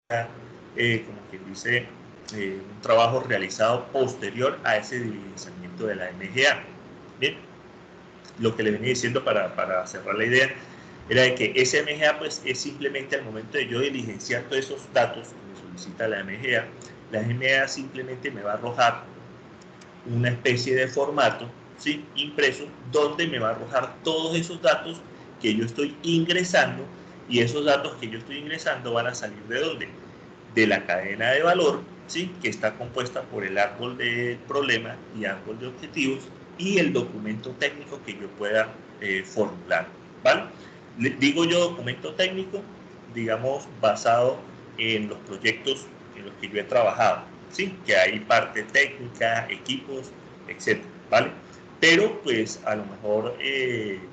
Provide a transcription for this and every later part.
como quien dice, un trabajo realizado posterior a ese diligenciamiento de la MGA. Bien, lo que le venía diciendo para cerrar la idea era de que ese MGA pues es simplemente al momento de yo diligenciar todos esos datos que me solicita la MGA simplemente me va a arrojar una especie de formato, ¿sí?, impreso, donde me va a arrojar todos esos datos que yo estoy ingresando, y esos datos que yo estoy ingresando van a salir ¿de dónde? De la cadena de valor, ¿sí?, que está compuesta por el árbol de problema y árbol de objetivos y el documento técnico que yo pueda formular, ¿vale? Digo yo documento técnico, digamos, basado en los proyectos en los que yo he trabajado, ¿sí?, que hay parte técnica, equipos, etcétera, ¿vale? Pero pues a lo mejor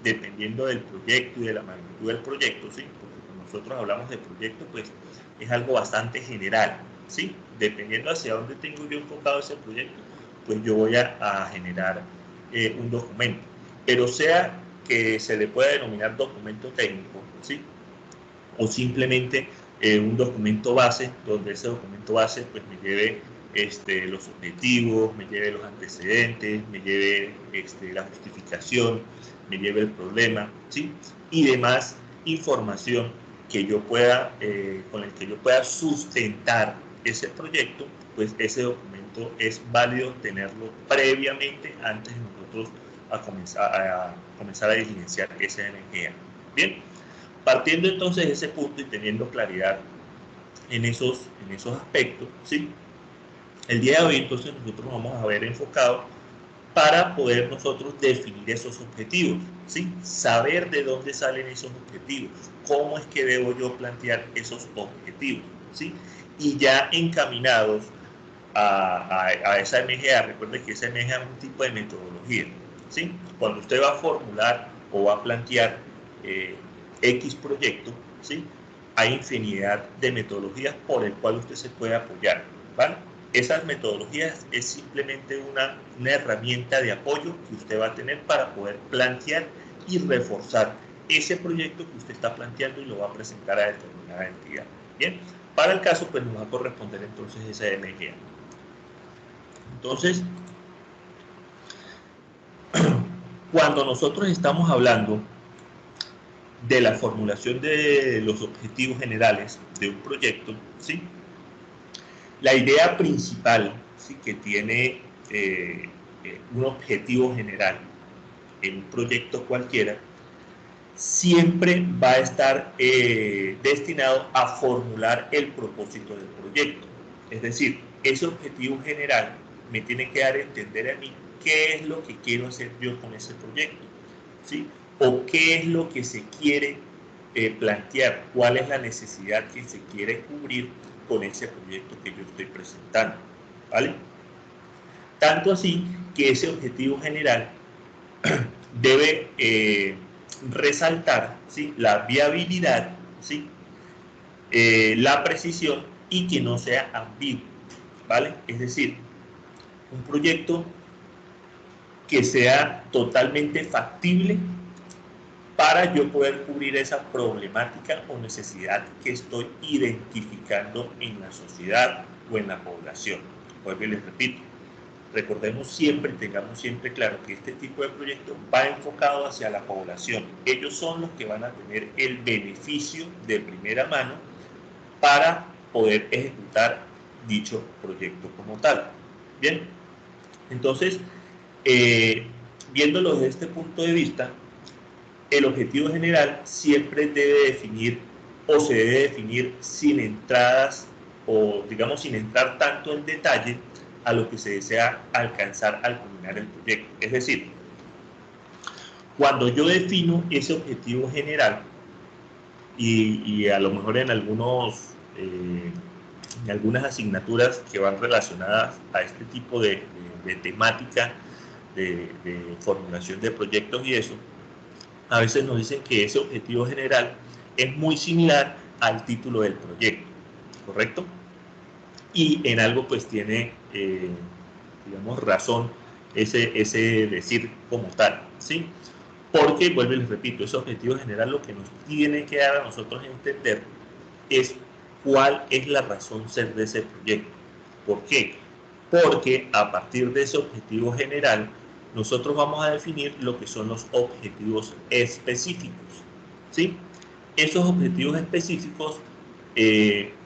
dependiendo del proyecto y de la magnitud del proyecto, ¿sí?, porque cuando nosotros hablamos de proyecto, pues es algo bastante general, ¿sí? Dependiendo hacia dónde tengo yo enfocado ese proyecto, pues yo voy a generar un documento. Pero sea que se le pueda denominar documento técnico, ¿sí?, o simplemente un documento base, donde ese documento base pues me lleve los objetivos, me lleve los antecedentes, me lleve la justificación, me lleve el problema, ¿sí?, y demás información que yo pueda, con el que yo pueda sustentar ese proyecto, pues ese documento es válido tenerlo previamente antes de nosotros comenzar a diligenciar ese MGA. Bien, partiendo entonces de ese punto y teniendo claridad en esos aspectos, ¿sí?, el día de hoy entonces nosotros vamos a ver enfocado para poder nosotros definir esos objetivos, ¿sí?, saber de dónde salen esos objetivos, cómo es que debo yo plantear esos objetivos, ¿sí?, y ya encaminados a esa MGA. Recuerde que esa MGA es un tipo de metodología, ¿sí? Cuando usted va a formular o va a plantear X proyecto, ¿sí?, hay infinidad de metodologías por el cual usted se puede apoyar, ¿vale? Esas metodologías es simplemente una herramienta de apoyo que usted va a tener para poder plantear y reforzar ese proyecto que usted está planteando y lo va a presentar a determinada entidad. Bien, para el caso pues nos va a corresponder entonces esa MGA. Entonces, cuando nosotros estamos hablando de la formulación de los objetivos generales de un proyecto, ¿sí?, la idea principal, ¿sí?, que tiene un objetivo general en un proyecto cualquiera, siempre va a estar destinado a formular el propósito del proyecto. Es decir, ese objetivo general me tiene que dar a entender a mí qué es lo que quiero hacer yo con ese proyecto, ¿sí?, o qué es lo que se quiere plantear, cuál es la necesidad que se quiere cubrir con ese proyecto que yo estoy presentando, ¿vale? Tanto así que ese objetivo general debe resaltar, ¿sí?, la viabilidad, ¿sí?, la precisión y que no sea ambiguo, ¿vale? Es decir, un proyecto que sea totalmente factible para yo poder cubrir esa problemática o necesidad que estoy identificando en la sociedad o en la población. Vuelvo y les repito, recordemos siempre, tengamos siempre claro que este tipo de proyecto va enfocado hacia la población. Ellos son los que van a tener el beneficio de primera mano para poder ejecutar dicho proyecto como tal. Bien, entonces, viéndolo desde este punto de vista, el objetivo general siempre debe definir o se debe definir sin entradas o digamos sin entrar tanto en detalle a lo que se desea alcanzar al culminar el proyecto. Es decir, cuando yo defino ese objetivo general y a lo mejor en algunas asignaturas que van relacionadas a este tipo de temática de formulación de proyectos y eso, a veces nos dicen que ese objetivo general es muy similar al título del proyecto, ¿correcto? Y en algo pues tiene, digamos, razón ese decir como tal, ¿sí? Porque, vuelvo y les repito, ese objetivo general lo que nos tiene que dar a nosotros entender es cuál es la razón ser de ese proyecto. ¿Por qué? Porque a partir de ese objetivo general, nosotros vamos a definir lo que son los objetivos específicos, ¿sí? Esos objetivos específicos,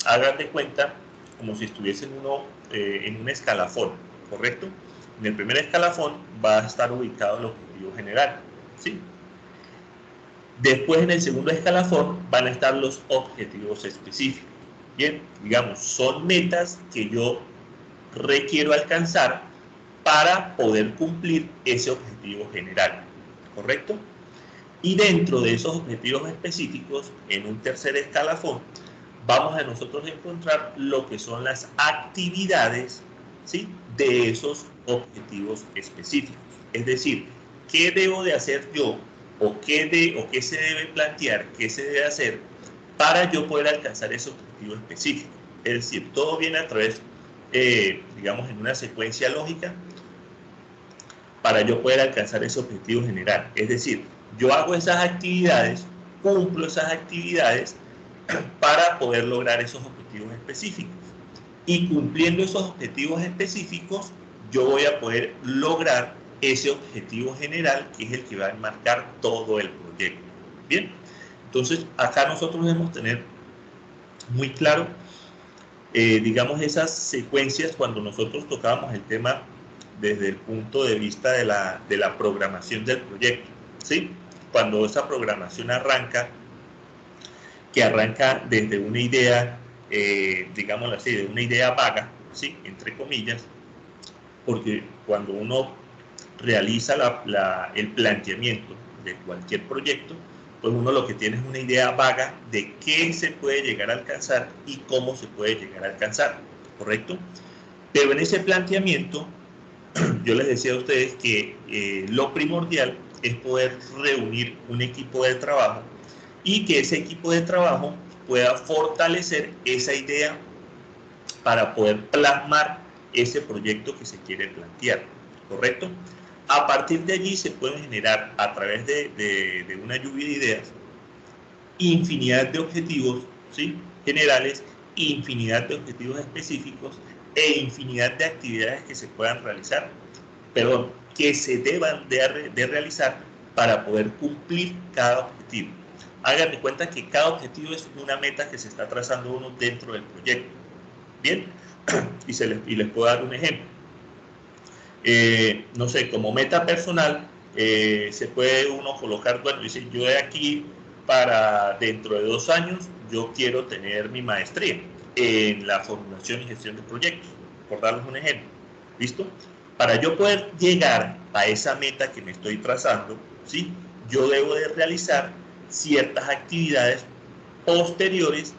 hagan de cuenta como si estuviesen en un escalafón, ¿correcto? En el primer escalafón va a estar ubicado el objetivo general, ¿sí? Después, en el segundo escalafón, van a estar los objetivos específicos. Bien, digamos, son metas que yo requiero alcanzar para poder cumplir ese objetivo general, ¿correcto? Y dentro de esos objetivos específicos, en un tercer escalafón, vamos a nosotros encontrar lo que son las actividades, ¿sí?, de esos objetivos específicos. Es decir, ¿qué debo de hacer yo o qué se debe plantear, qué se debe hacer para yo poder alcanzar ese objetivo específico? Es decir, todo viene a través, digamos, en una secuencia lógica para yo poder alcanzar ese objetivo general. Es decir, yo hago esas actividades, cumplo esas actividades para poder lograr esos objetivos específicos. Y cumpliendo esos objetivos específicos, yo voy a poder lograr ese objetivo general, que es el que va a enmarcar todo el proyecto. Bien, entonces acá nosotros debemos tener muy claro, digamos, esas secuencias cuando nosotros tocábamos el tema desde el punto de vista de la programación del proyecto, ¿sí? Cuando esa programación arranca, que arranca desde una idea, digámoslo así, de una idea vaga, ¿sí?, entre comillas, porque cuando uno realiza el planteamiento de cualquier proyecto, pues uno lo que tiene es una idea vaga de qué se puede llegar a alcanzar y cómo se puede llegar a alcanzar, ¿correcto? Pero en ese planteamiento, yo les decía a ustedes que lo primordial es poder reunir un equipo de trabajo y que ese equipo de trabajo pueda fortalecer esa idea para poder plasmar ese proyecto que se quiere plantear, ¿correcto? A partir de allí se pueden generar, a través de una lluvia de ideas, infinidad de objetivos, ¿sí?, generales, infinidad de objetivos específicos e infinidad de actividades que se puedan realizar, perdón, que se deban de realizar para poder cumplir cada objetivo. Hagan de cuenta que cada objetivo es una meta que se está trazando uno dentro del proyecto. Bien, y les puedo dar un ejemplo. No sé, como meta personal, se puede uno colocar, bueno, dice, yo de aquí para dentro de 2 años, yo quiero tener mi maestría en la formulación y gestión de proyectos, por darles un ejemplo. ¿Listo? Para yo poder llegar a esa meta que me estoy trazando, ¿sí?, yo debo de realizar ciertas actividades posteriores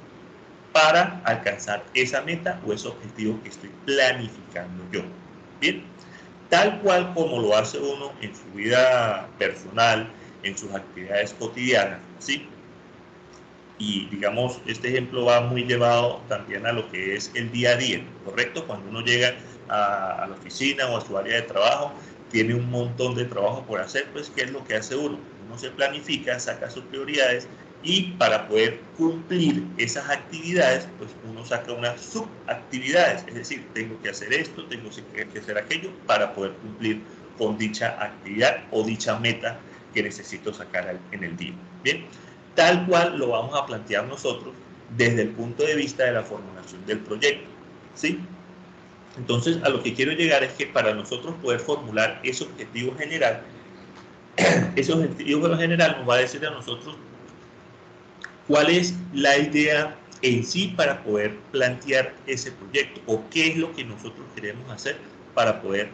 para alcanzar esa meta o ese objetivo que estoy planificando yo. Bien, tal cual como lo hace uno en su vida personal, en sus actividades cotidianas, ¿sí? Y digamos, este ejemplo va muy llevado también a lo que es el día a día, ¿correcto? Cuando uno llega a la oficina o a su área de trabajo, tiene un montón de trabajo por hacer, pues, ¿qué es lo que hace uno? Uno se planifica, saca sus prioridades y para poder cumplir esas actividades, pues uno saca unas subactividades, es decir, tengo que hacer esto, tengo que hacer aquello para poder cumplir con dicha actividad o dicha meta que necesito sacar en el día. Bien, tal cual lo vamos a plantear nosotros desde el punto de vista de la formulación del proyecto, ¿sí? Entonces, a lo que quiero llegar es que para nosotros poder formular ese objetivo general nos va a decir a nosotros cuál es la idea en sí para poder plantear ese proyecto o qué es lo que nosotros queremos hacer para poder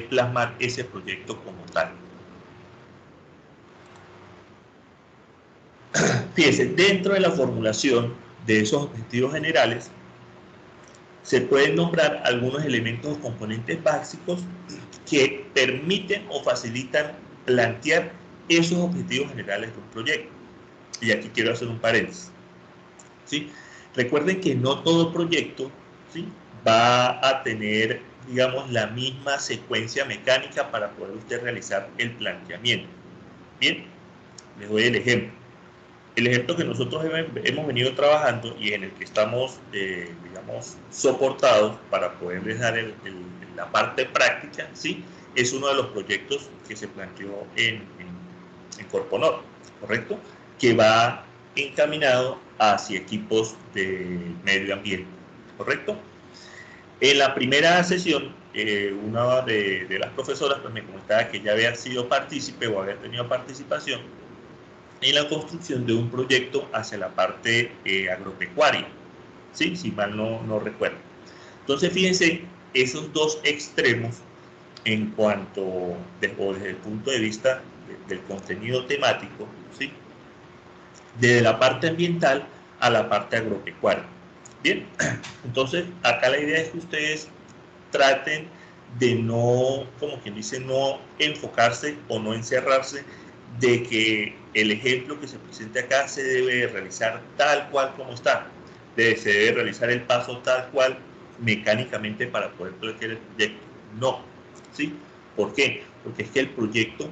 plasmar ese proyecto como tal. Fíjense, dentro de la formulación de esos objetivos generales se pueden nombrar algunos elementos o componentes básicos que permiten o facilitan plantear esos objetivos generales de un proyecto. Y aquí quiero hacer un paréntesis, ¿sí? Recuerden que no todo proyecto, ¿sí?, va a tener, digamos, la misma secuencia mecánica para poder usted realizar el planteamiento. Bien, les doy el ejemplo. el ejemplo que nosotros hemos venido trabajando y en el que estamos, digamos, soportados para poderles dar la parte práctica, ¿sí? Es uno de los proyectos que se planteó en Corponor, ¿correcto? Que va encaminado hacia equipos de medio ambiente, ¿correcto? En la primera sesión, una de las profesoras pues, me comentaba que ya había sido partícipe o había tenido participación en la construcción de un proyecto hacia la parte agropecuaria, ¿sí? Si mal no recuerdo. Entonces, fíjense, esos dos extremos en cuanto, o desde el punto de vista del contenido temático, ¿sí? Desde la parte ambiental a la parte agropecuaria. Bien, entonces acá la idea es que ustedes traten de no, como quien dice, no enfocarse o no encerrarse de que el ejemplo que se presente acá se debe realizar tal cual como está. Se debe realizar el paso tal cual mecánicamente para poder plantear el proyecto. No, ¿sí? ¿Por qué? Porque es que el proyecto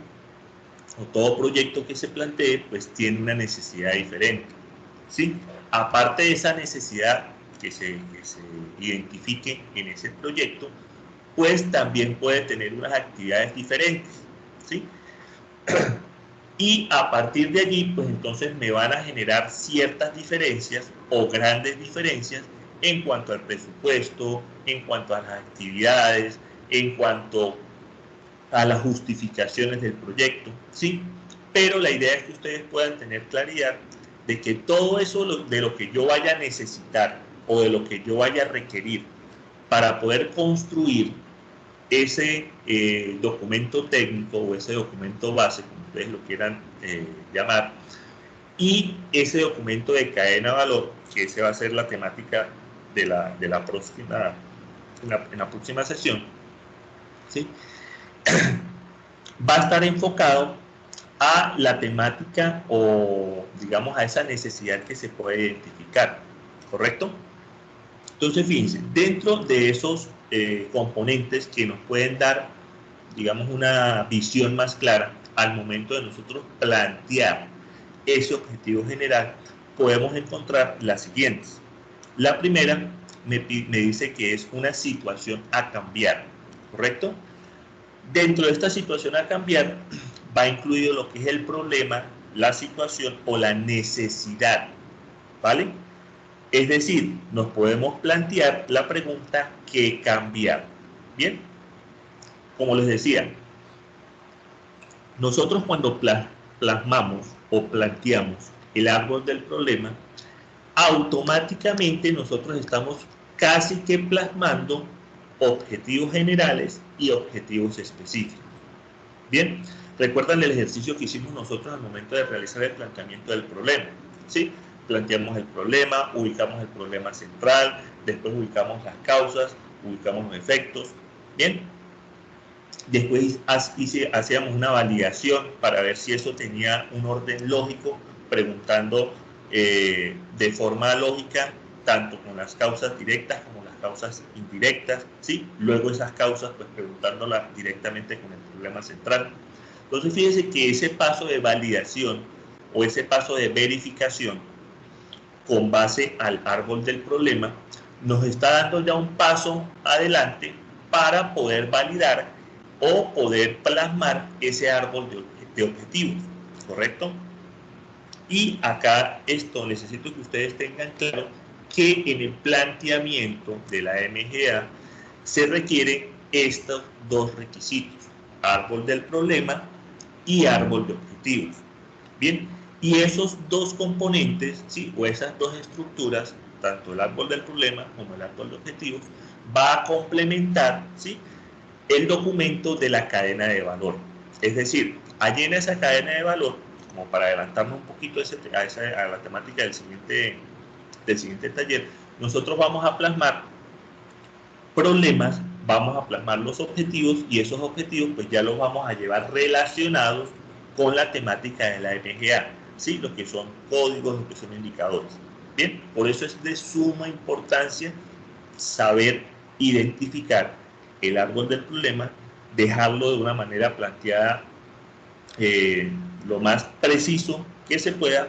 o todo proyecto que se plantee pues tiene una necesidad diferente, ¿sí? Aparte de esa necesidad que se identifique en ese proyecto, pues también puede tener unas actividades diferentes, ¿sí? Y a partir de allí, pues entonces me van a generar ciertas diferencias o grandes diferencias en cuanto al presupuesto, en cuanto a las actividades, en cuanto a las justificaciones del proyecto, ¿sí? Pero la idea es que ustedes puedan tener claridad de que todo eso de lo que yo vaya a necesitar o de lo que yo vaya a requerir para poder construir ese documento técnico o ese documento base, como ustedes lo quieran llamar, y ese documento de cadena de valor, que ese va a ser la temática de la próxima, en la próxima sesión, ¿sí? Va a estar enfocado a la temática o, digamos, a esa necesidad que se puede identificar, ¿correcto? Entonces, fíjense, dentro de esos componentes que nos pueden dar, digamos, una visión más clara al momento de nosotros plantear ese objetivo general, podemos encontrar las siguientes. La primera me dice que es una situación a cambiar, ¿correcto? Dentro de esta situación a cambiar va incluido lo que es el problema, la situación o la necesidad, ¿vale? Es decir, nos podemos plantear la pregunta ¿qué cambiar? Bien, como les decía, nosotros cuando plasmamos o planteamos el árbol del problema, automáticamente nosotros estamos casi que plasmando objetivos generales y objetivos específicos. Bien, recuerdan el ejercicio que hicimos nosotros al momento de realizar el planteamiento del problema, ¿sí? Planteamos el problema, ubicamos el problema central, después ubicamos las causas, ubicamos los efectos, ¿bien? Después hacíamos una validación para ver si eso tenía un orden lógico, preguntando de forma lógica, tanto con las causas directas como las causas indirectas, ¿sí? Luego esas causas, pues preguntándolas directamente con el problema central. Entonces, fíjense que ese paso de validación o ese paso de verificación con base al árbol del problema nos está dando ya un paso adelante para poder validar o poder plasmar ese árbol de objetivos, ¿correcto? Y acá esto necesito que ustedes tengan claro que en el planteamiento de la MGA se requieren estos dos requisitos, árbol del problema y árbol de objetivos. Bien, y esos dos componentes, ¿sí? O esas dos estructuras, tanto el árbol del problema como el árbol de objetivos, va a complementar, ¿sí? El documento de la cadena de valor. Es decir, allí en esa cadena de valor, como para adelantarnos un poquito a la temática del siguiente taller, nosotros vamos a plasmar problemas, vamos a plasmar los objetivos y esos objetivos pues ya los vamos a llevar relacionados con la temática de la MGA, ¿sí? Los que son códigos, los que son indicadores. Bien, por eso es de suma importancia saber identificar el árbol del problema, dejarlo de una manera planteada lo más preciso que se pueda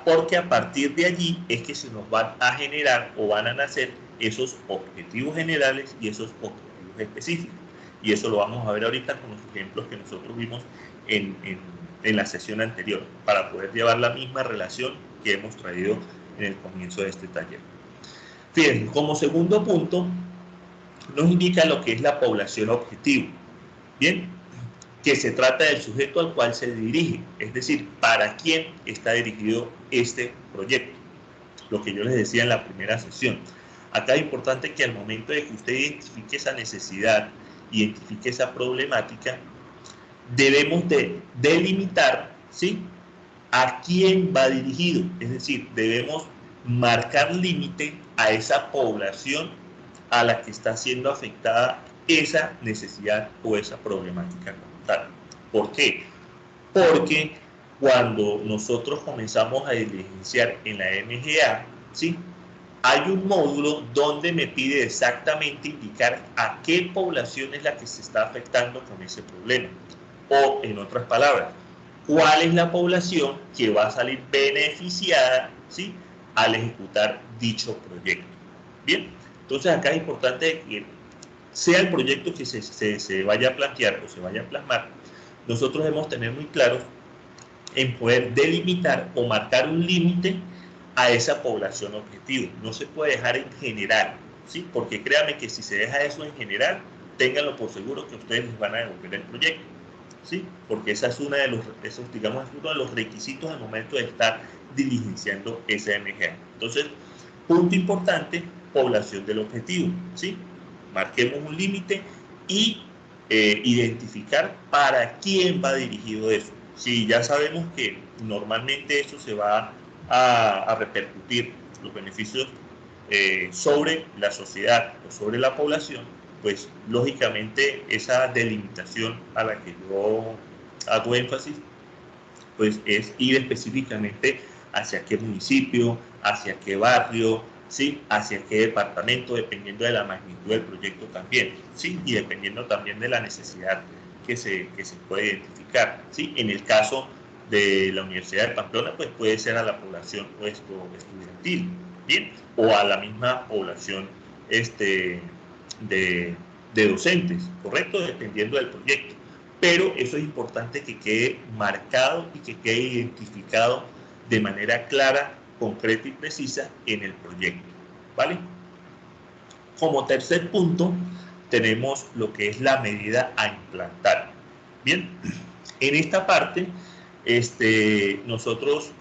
porque a partir de allí es que se nos van a generar o van a nacer esos objetivos generales y esos objetivos específicos. Y eso lo vamos a ver ahorita con los ejemplos que nosotros vimos en la sesión anterior, para poder llevar la misma relación que hemos traído en el comienzo de este taller. Fíjense, como segundo punto, nos indica lo que es la población objetivo. Bien, que se trata del sujeto al cual se dirige, es decir, para quién está dirigido este proyecto. Lo que yo les decía en la primera sesión. Acá es importante que al momento de que usted identifique esa necesidad, identifique esa problemática, debemos de delimitar, ¿sí?, a quién va dirigido. Es decir, debemos marcar límite a esa población a la que está siendo afectada esa necesidad o esa problemática como tal. ¿Por qué? Porque cuando nosotros comenzamos a diligenciar en la MGA, ¿sí?, hay un módulo donde me pide exactamente indicar a qué población es la que se está afectando con ese problema. O, en otras palabras, cuál es la población que va a salir beneficiada, ¿sí?, al ejecutar dicho proyecto. Bien, entonces acá es importante que sea el proyecto que se vaya a plantear o se vaya a plasmar, nosotros debemos tener muy claros en poder delimitar o marcar un límite a esa población objetivo. No se puede dejar en general, ¿sí? Porque créanme que si se deja eso en general, ténganlo por seguro que ustedes les van a devolver el proyecto, ¿sí? Porque esa es uno de los requisitos al momento de estar diligenciando esa MGA. Entonces, punto importante, población del objetivo, ¿sí? Marquemos un límite y identificar para quién va dirigido eso. Si ya sabemos que normalmente eso se va a repercutir los beneficios sobre la sociedad o sobre la población, pues lógicamente esa delimitación a la que yo hago énfasis, pues es ir específicamente hacia qué municipio, hacia qué barrio, ¿sí?, hacia qué departamento, dependiendo de la magnitud del proyecto también, ¿sí?, y dependiendo también de la necesidad que se puede identificar, ¿sí? En el caso de la Universidad de Pamplona, pues puede ser a la población estudiantil, ¿bien?, o a la misma población de docentes, ¿correcto?, dependiendo del proyecto. Pero eso es importante que quede marcado y que quede identificado de manera clara, concreta y precisa en el proyecto, ¿vale? Como tercer punto, tenemos lo que es la medida a implantar. Bien, en esta parte, nosotros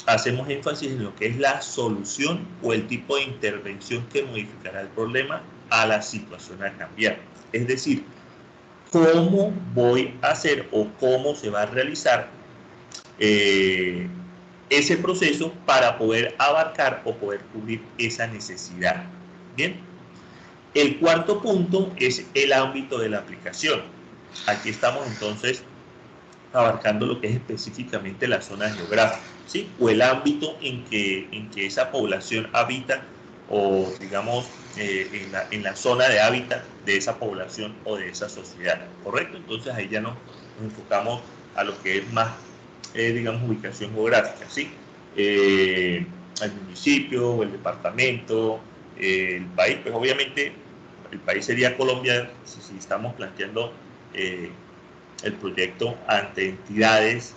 hacemos énfasis en lo que es la solución o el tipo de intervención que modificará el problema a la situación a cambiar. Es decir, cómo voy a hacer o cómo se va a realizar ese proceso para poder abarcar o poder cubrir esa necesidad. Bien, el cuarto punto es el ámbito de la aplicación. Aquí estamos entonces abarcando lo que es específicamente la zona geográfica, ¿sí?, o el ámbito en que esa población habita, o digamos en la zona de hábitat de esa población o de esa sociedad, ¿correcto? Entonces ahí ya nos enfocamos a lo que es más, digamos, ubicación geográfica, ¿sí? El municipio, o el departamento, el país, pues obviamente el país sería Colombia si estamos planteando el proyecto ante entidades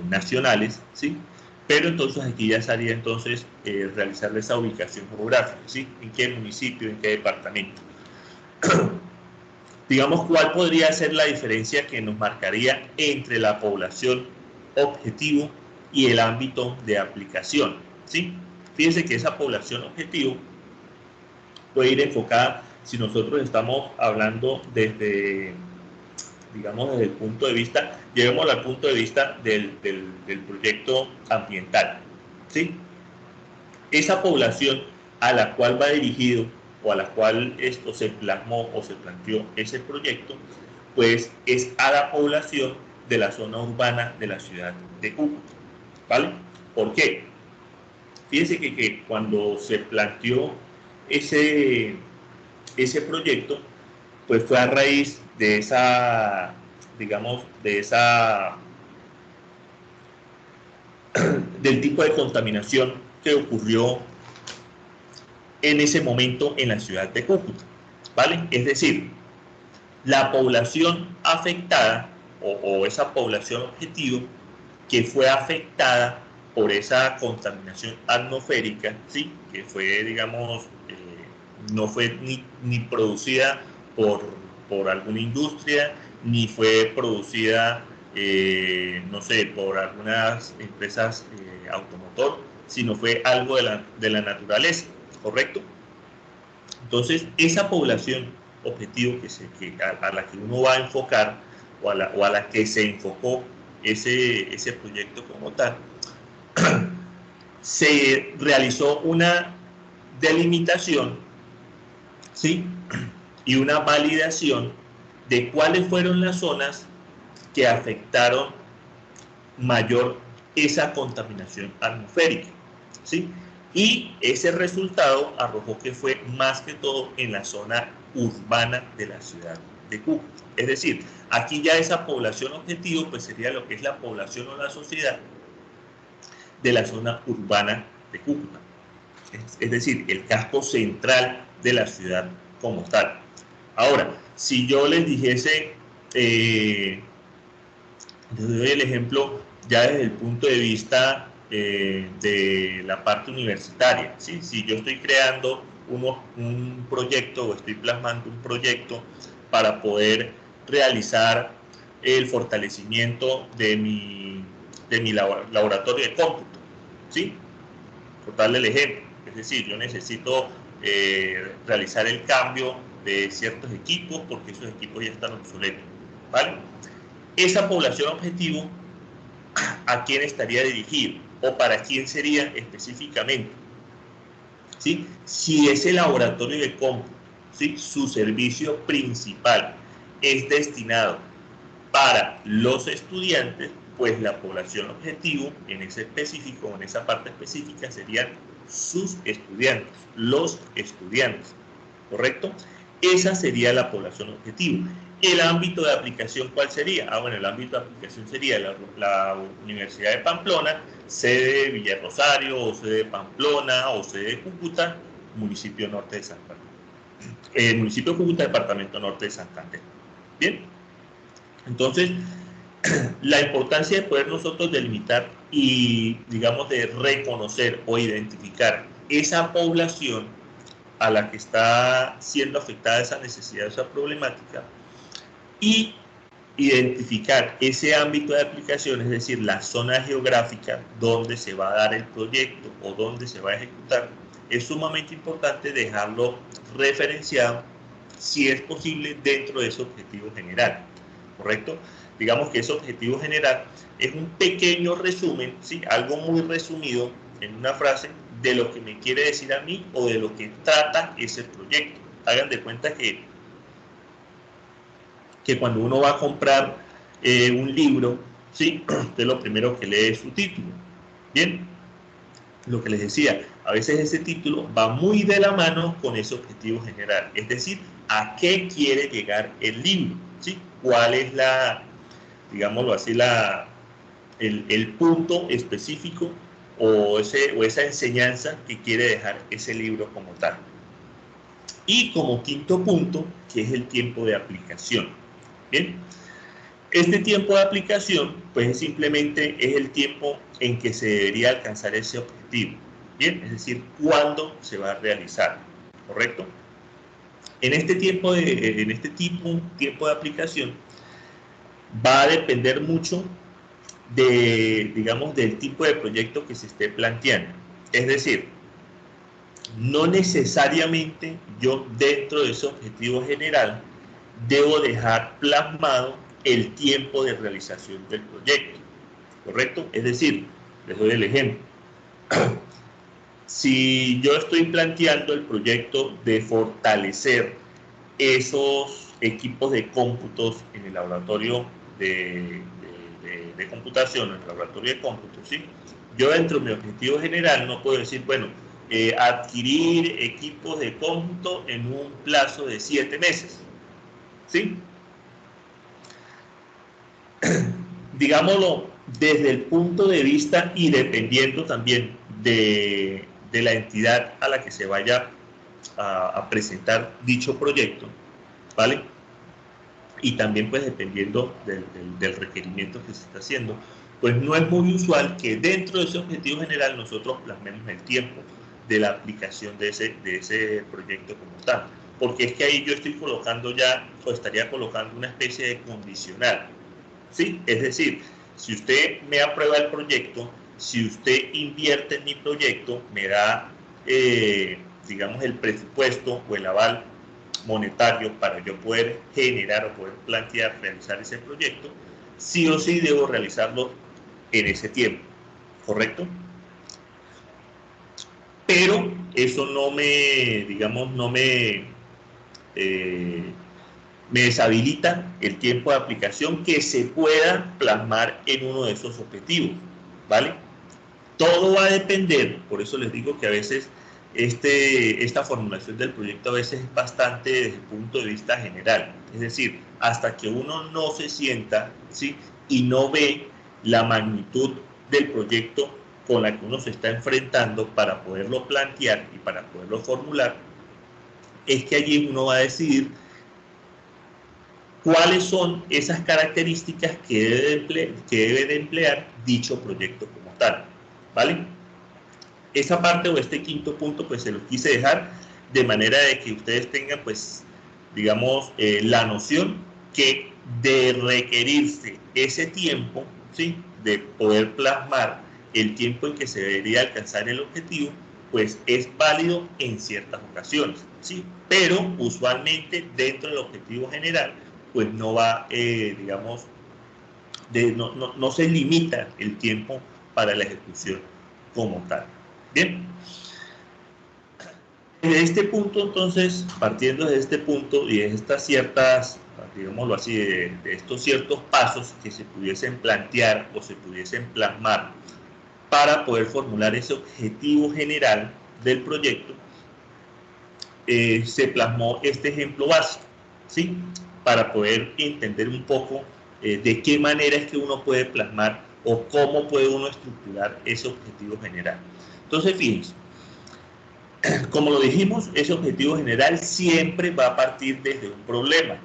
nacionales, ¿sí? Pero entonces aquí ya sería entonces realizarle esa ubicación geográfica, ¿sí? En qué municipio, en qué departamento. Digamos, ¿cuál podría ser la diferencia que nos marcaría entre la población objetivo y el ámbito de aplicación, ¿sí? Fíjense que esa población objetivo puede ir enfocada, si nosotros estamos hablando desde, digamos, desde el punto de vista, llevémoslo al punto de vista del proyecto ambiental, ¿sí? Esa población a la cual va dirigido o a la cual esto se plasmó o se planteó ese proyecto, pues es a la población de la zona urbana de la ciudad de Cúcuta, ¿vale? ¿Por qué? Fíjense que cuando se planteó ese proyecto, pues fue a raíz de esa, digamos, de del tipo de contaminación que ocurrió en ese momento en la ciudad de Cúcuta, ¿vale? Es decir, la población afectada o esa población objetivo que fue afectada por esa contaminación atmosférica, ¿sí? Que fue, digamos, no fue ni producida por alguna industria, ni fue producida, no sé, por algunas empresas automotor, sino fue algo de la naturaleza, ¿correcto? Entonces, esa población objetivo a la que uno va a enfocar o a la que se enfocó ese proyecto como tal, se realizó una delimitación, ¿sí? Y una validación de cuáles fueron las zonas que afectaron mayor esa contaminación atmosférica, ¿sí? Y ese resultado arrojó que fue más que todo en la zona urbana de la ciudad de Cúcuta. Es decir, aquí ya esa población objetivo pues sería lo que es la población o la sociedad de la zona urbana de Cúcuta. Es decir, el casco central de la ciudad como tal. Ahora, si yo les dijese, les doy el ejemplo ya desde el punto de vista de la parte universitaria, ¿sí? Si yo estoy creando un proyecto o estoy plasmando un proyecto para poder realizar el fortalecimiento de mi laboratorio de cómputo, ¿sí? Por darle el ejemplo, es decir, yo necesito realizar el cambio de ciertos equipos porque esos equipos ya están obsoletos, ¿vale? Esa población objetivo, ¿a quién estaría dirigido? ¿O para quién sería específicamente? ¿Sí? Si ese laboratorio de cómputo, ¿sí? Su servicio principal es destinado para los estudiantes, pues la población objetivo en ese específico, en esa parte específica, serían sus estudiantes, los estudiantes, ¿correcto? Esa sería la población objetivo. ¿El ámbito de aplicación cuál sería? Bueno, el ámbito de aplicación sería la Universidad de Pamplona, sede de Villarrosario, o sede de Pamplona, o sede de Cúcuta, municipio norte de Santander. Municipio de Cúcuta, departamento norte de Santander. Bien, entonces, la importancia de poder nosotros delimitar y, digamos, de reconocer o identificar esa población a la que está siendo afectada esa necesidad, esa problemática, y identificar ese ámbito de aplicación, es decir, la zona geográfica donde se va a dar el proyecto o donde se va a ejecutar, es sumamente importante dejarlo referenciado, si es posible, dentro de ese objetivo general, ¿correcto? Digamos que ese objetivo general es un pequeño resumen, ¿sí? Algo muy resumido en una frase de lo que me quiere decir a mí o de lo que trata ese proyecto. Hagan de cuenta que cuando uno va a comprar un libro, ¿sí? Usted lo primero que lee es su título. Bien, lo que les decía, a veces ese título va muy de la mano con ese objetivo general, es decir, a qué quiere llegar el libro, ¿sí? ¿Cuál es digámoslo así, el punto específico o esa enseñanza que quiere dejar ese libro como tal? Y como quinto punto, que es el tiempo de aplicación. Bien, este tiempo de aplicación, pues simplemente es el tiempo en que se debería alcanzar ese objetivo. Bien, es decir, cuándo se va a realizar, ¿correcto? En este tiempo de aplicación, va a depender mucho digamos, del tipo de proyecto que se esté planteando. Es decir, no necesariamente yo dentro de ese objetivo general debo dejar plasmado el tiempo de realización del proyecto, ¿correcto? Es decir, les doy el ejemplo. Si yo estoy planteando el proyecto de fortalecer esos equipos de cómputos en el laboratorio de computación, en el laboratorio de cómputos, ¿sí? Yo dentro de mi objetivo general no puedo decir, bueno, adquirir equipos de cómputo en un plazo de 7 meses, ¿sí? Digámoslo desde el punto de vista y dependiendo también de la entidad a la que se vaya a presentar dicho proyecto, ¿vale? Y también pues dependiendo del requerimiento que se está haciendo, pues no es muy usual que dentro de ese objetivo general nosotros plasmemos el tiempo de la aplicación de ese proyecto como tal, porque es que ahí yo estoy colocando ya, o estaría colocando una especie de condicional, ¿sí? Es decir, si usted me aprueba el proyecto, si usted invierte en mi proyecto, me da, digamos, el presupuesto o el aval monetario para yo poder generar o poder plantear, realizar ese proyecto, sí o sí debo realizarlo en ese tiempo, ¿correcto? Pero eso no me, digamos, no me, me deshabilita el tiempo de aplicación que se pueda plasmar en uno de esos objetivos, ¿vale? Todo va a depender, por eso les digo que a veces esta formulación del proyecto a veces es bastante desde el punto de vista general, es decir, hasta que uno no se sienta, ¿sí? Y no ve la magnitud del proyecto con la que uno se está enfrentando para poderlo plantear y para poderlo formular, es que allí uno va a decidir cuáles son esas características que debe de emplear dicho proyecto como tal, ¿vale? Esa parte o este quinto punto pues se los quise dejar de manera de que ustedes tengan pues digamos la noción que de requerirse ese tiempo, ¿sí? De poder plasmar el tiempo en que se debería alcanzar el objetivo, pues es válido en ciertas ocasiones, ¿sí? Pero usualmente dentro del objetivo general pues no va, digamos, no se limita el tiempo para la ejecución como tal. Bien, desde este punto entonces, partiendo de este punto y de estas ciertas, digámoslo así, de estos ciertos pasos que se pudiesen plantear o se pudiesen plasmar para poder formular ese objetivo general del proyecto, se plasmó este ejemplo básico, ¿sí? Para poder entender un poco de qué manera es que uno puede plasmar o cómo puede uno estructurar ese objetivo general. Entonces, fíjense, como lo dijimos, ese objetivo general siempre va a partir desde un problema,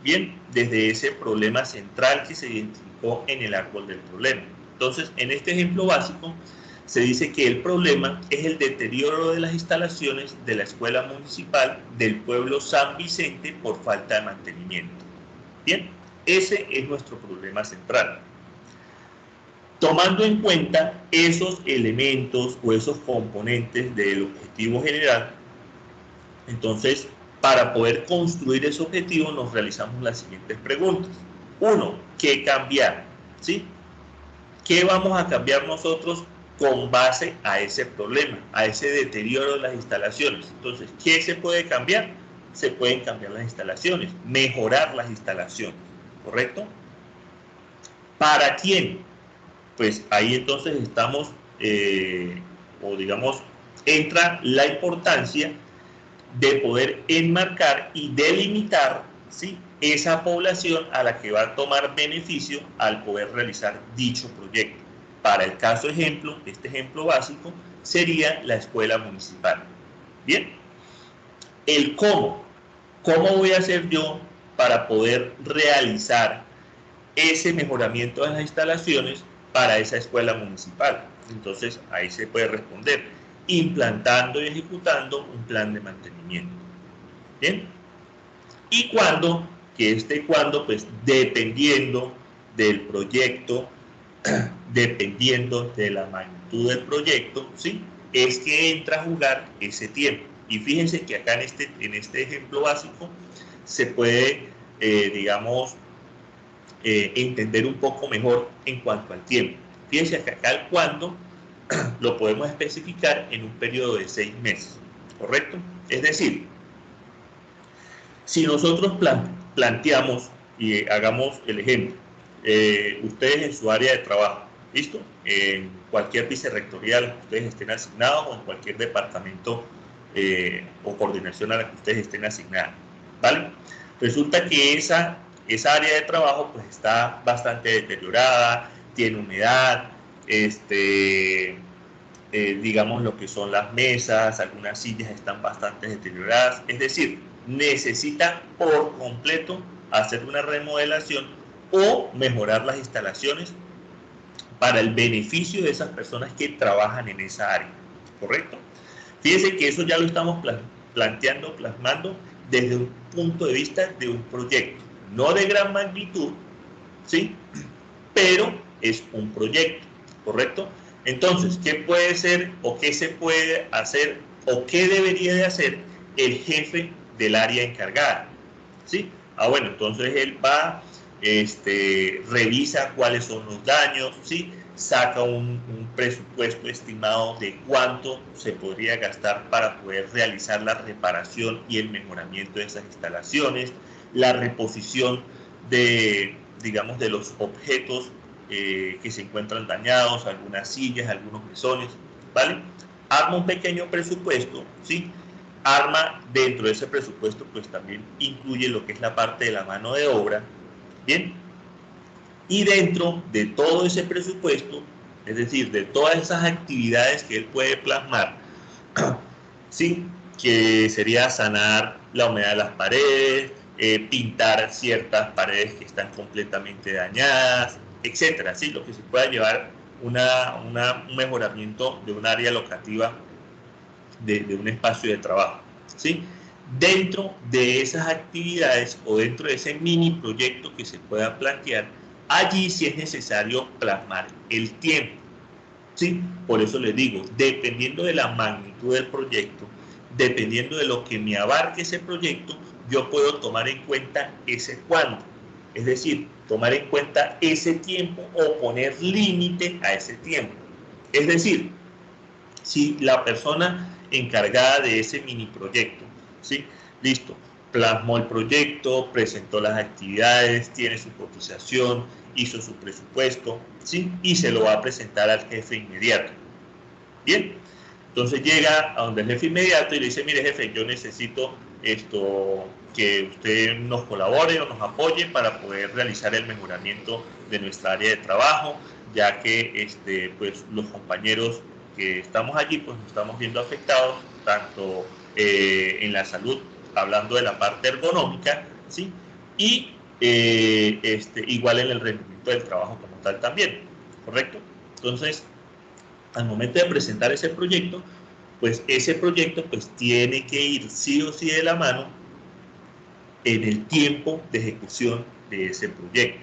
bien, desde ese problema central que se identificó en el árbol del problema. Entonces, en este ejemplo básico, se dice que el problema es el deterioro de las instalaciones de la escuela municipal del pueblo San Vicente por falta de mantenimiento. Bien, ese es nuestro problema central. Tomando en cuenta esos elementos o esos componentes del objetivo general, entonces, para poder construir ese objetivo nos realizamos las siguientes preguntas. Uno, ¿qué cambiar? ¿Sí? ¿Qué vamos a cambiar nosotros con base a ese problema, a ese deterioro de las instalaciones? Entonces, ¿qué se puede cambiar? Se pueden cambiar las instalaciones, mejorar las instalaciones, ¿correcto? ¿Para quién? Pues ahí entonces estamos, o digamos, entra la importancia de poder enmarcar y delimitar, ¿sí? Esa población a la que va a tomar beneficio al poder realizar dicho proyecto. Para el caso ejemplo, este ejemplo básico sería la escuela municipal. Bien, el cómo. ¿Cómo voy a hacer yo para poder realizar ese mejoramiento de las instalaciones para esa escuela municipal? Entonces, ahí se puede responder, implantando y ejecutando un plan de mantenimiento. ¿Bien? ¿Y cuándo? Que cuándo, pues dependiendo del proyecto, dependiendo de la magnitud del proyecto, ¿sí? Es que entra a jugar ese tiempo. Y fíjense que acá en este ejemplo básico se puede, digamos, entender un poco mejor en cuanto al tiempo. Fíjense que acá el cuándo lo podemos especificar en un periodo de 6 meses, ¿correcto? Es decir, si nosotros planteamos y hagamos el ejemplo, ustedes en su área de trabajo, ¿listo? En cualquier vicerrectorial que ustedes estén asignados o en cualquier departamento o coordinación a la que ustedes estén asignados, ¿vale? Resulta que esa área de trabajo pues está bastante deteriorada, tiene humedad, digamos lo que son las mesas, algunas sillas están bastante deterioradas, es decir, necesita por completo hacer una remodelación o mejorar las instalaciones para el beneficio de esas personas que trabajan en esa área, ¿correcto? Fíjense que eso ya lo estamos plasmando desde un punto de vista de un proyecto, no de gran magnitud, ¿sí? Pero es un proyecto, ¿correcto? Entonces, ¿qué puede ser o qué se puede hacer o qué debería de hacer el jefe del área encargada? ¿Sí? Bueno, entonces él va, revisa cuáles son los daños, ¿sí? Saca un presupuesto estimado de cuánto se podría gastar para poder realizar la reparación y el mejoramiento de esas instalaciones, la reposición de, digamos, de los objetos que se encuentran dañados, algunas sillas, algunos mesones, ¿vale? Arma un pequeño presupuesto, ¿sí? Arma dentro de ese presupuesto, pues también incluye lo que es la parte de la mano de obra, ¿bien? Y dentro de todo ese presupuesto, es decir, de todas esas actividades que él puede plasmar, ¿sí? Que sería sanar la humedad de las paredes, pintar ciertas paredes que están completamente dañadas, etcétera, ¿sí? Lo que se pueda llevar un mejoramiento de un área locativa de un espacio de trabajo, ¿sí? Dentro de esas actividades o dentro de ese mini proyecto que se pueda plantear, allí sí es necesario plasmar el tiempo, ¿sí? Por eso les digo, dependiendo de la magnitud del proyecto, dependiendo de lo que me abarque ese proyecto, yo puedo tomar en cuenta ese cuándo. Es decir, tomar en cuenta ese tiempo o poner límite a ese tiempo. Es decir, si la persona encargada de ese mini proyecto, ¿sí? Listo, plasmó el proyecto, presentó las actividades, tiene su cotización, hizo su presupuesto, ¿sí? Y se lo va a presentar al jefe inmediato. Bien, entonces llega a donde el jefe inmediato y le dice, mire jefe, yo necesito que usted nos colabore o nos apoye para poder realizar el mejoramiento de nuestra área de trabajo, ya que pues, los compañeros que estamos allí pues nos estamos viendo afectados, tanto en la salud, hablando de la parte ergonómica, ¿sí? Y igual en el rendimiento del trabajo como tal también, ¿correcto? Entonces, al momento de presentar ese proyecto, pues ese proyecto pues tiene que ir sí o sí de la mano en el tiempo de ejecución de ese proyecto.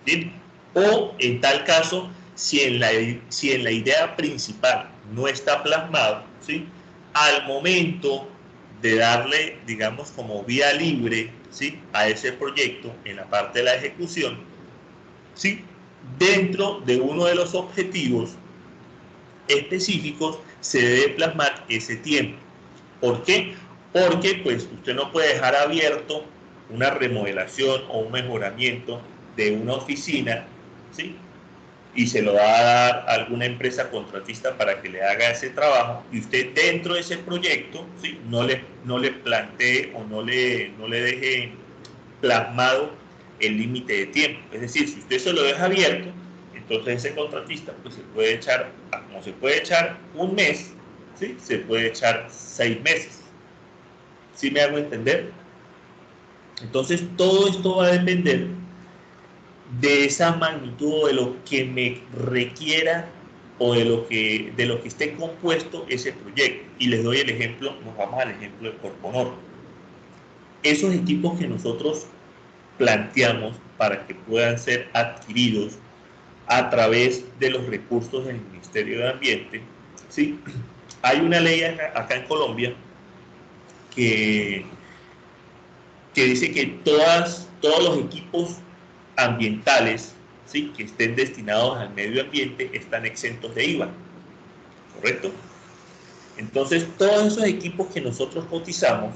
¿Bien? O en tal caso, si en la idea principal no está plasmado, ¿sí? Al momento de darle, digamos, como vía libre, ¿sí? A ese proyecto en la parte de la ejecución, ¿sí? Dentro de uno de los objetivos específicos se debe plasmar ese tiempo. ¿Por qué? Porque pues usted no puede dejar abierto una remodelación o un mejoramiento de una oficina, ¿sí? Y se lo va a dar a alguna empresa contratista para que le haga ese trabajo y usted dentro de ese proyecto, ¿sí? no le plantee o no le deje plasmado el límite de tiempo. Es decir, si usted se lo deja abierto, entonces ese contratista pues se puede echar, como se puede echar un mes, ¿sí? Se puede echar 6 meses. ¿Sí me hago entender? Entonces todo esto va a depender de esa magnitud o de lo que me requiera o de lo que esté compuesto ese proyecto. Y les doy el ejemplo, nos vamos al ejemplo de Corponor. Esos equipos que nosotros planteamos para que puedan ser adquiridos a través de los recursos del Ministerio de Ambiente, ¿sí? Hay una ley acá en Colombia que dice que todos los equipos ambientales, ¿sí? Que estén destinados al medio ambiente están exentos de IVA, ¿correcto? Entonces, todos esos equipos que nosotros cotizamos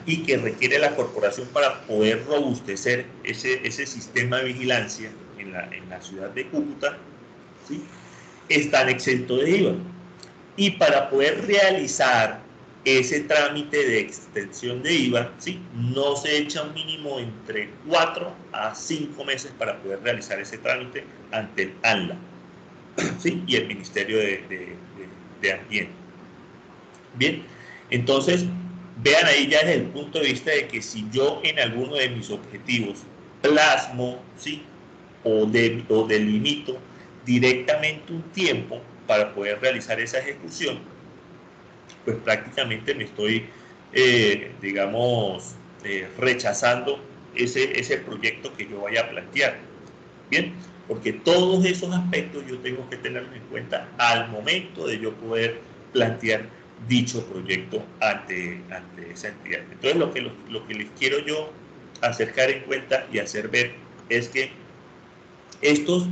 y que requiere la corporación para poder robustecer ese sistema de vigilancia en la ciudad de Cúcuta, ¿sí? Están exentos de IVA. Y para poder realizar ese trámite de extensión de IVA, ¿sí? No se echa un mínimo entre 4 a 5 meses para poder realizar ese trámite ante el ANLA, ¿sí? Y el Ministerio de Ambiente. Bien, entonces, vean ahí ya desde el punto de vista de que si yo en alguno de mis objetivos plasmo, ¿sí? o delimito directamente un tiempo para poder realizar esa ejecución, pues prácticamente me estoy, digamos, rechazando ese proyecto que yo vaya a plantear. Bien, porque todos esos aspectos yo tengo que tenerlos en cuenta al momento de yo poder plantear dicho proyecto ante esa entidad. Entonces, lo que les quiero yo acercar en cuenta y hacer ver es que estos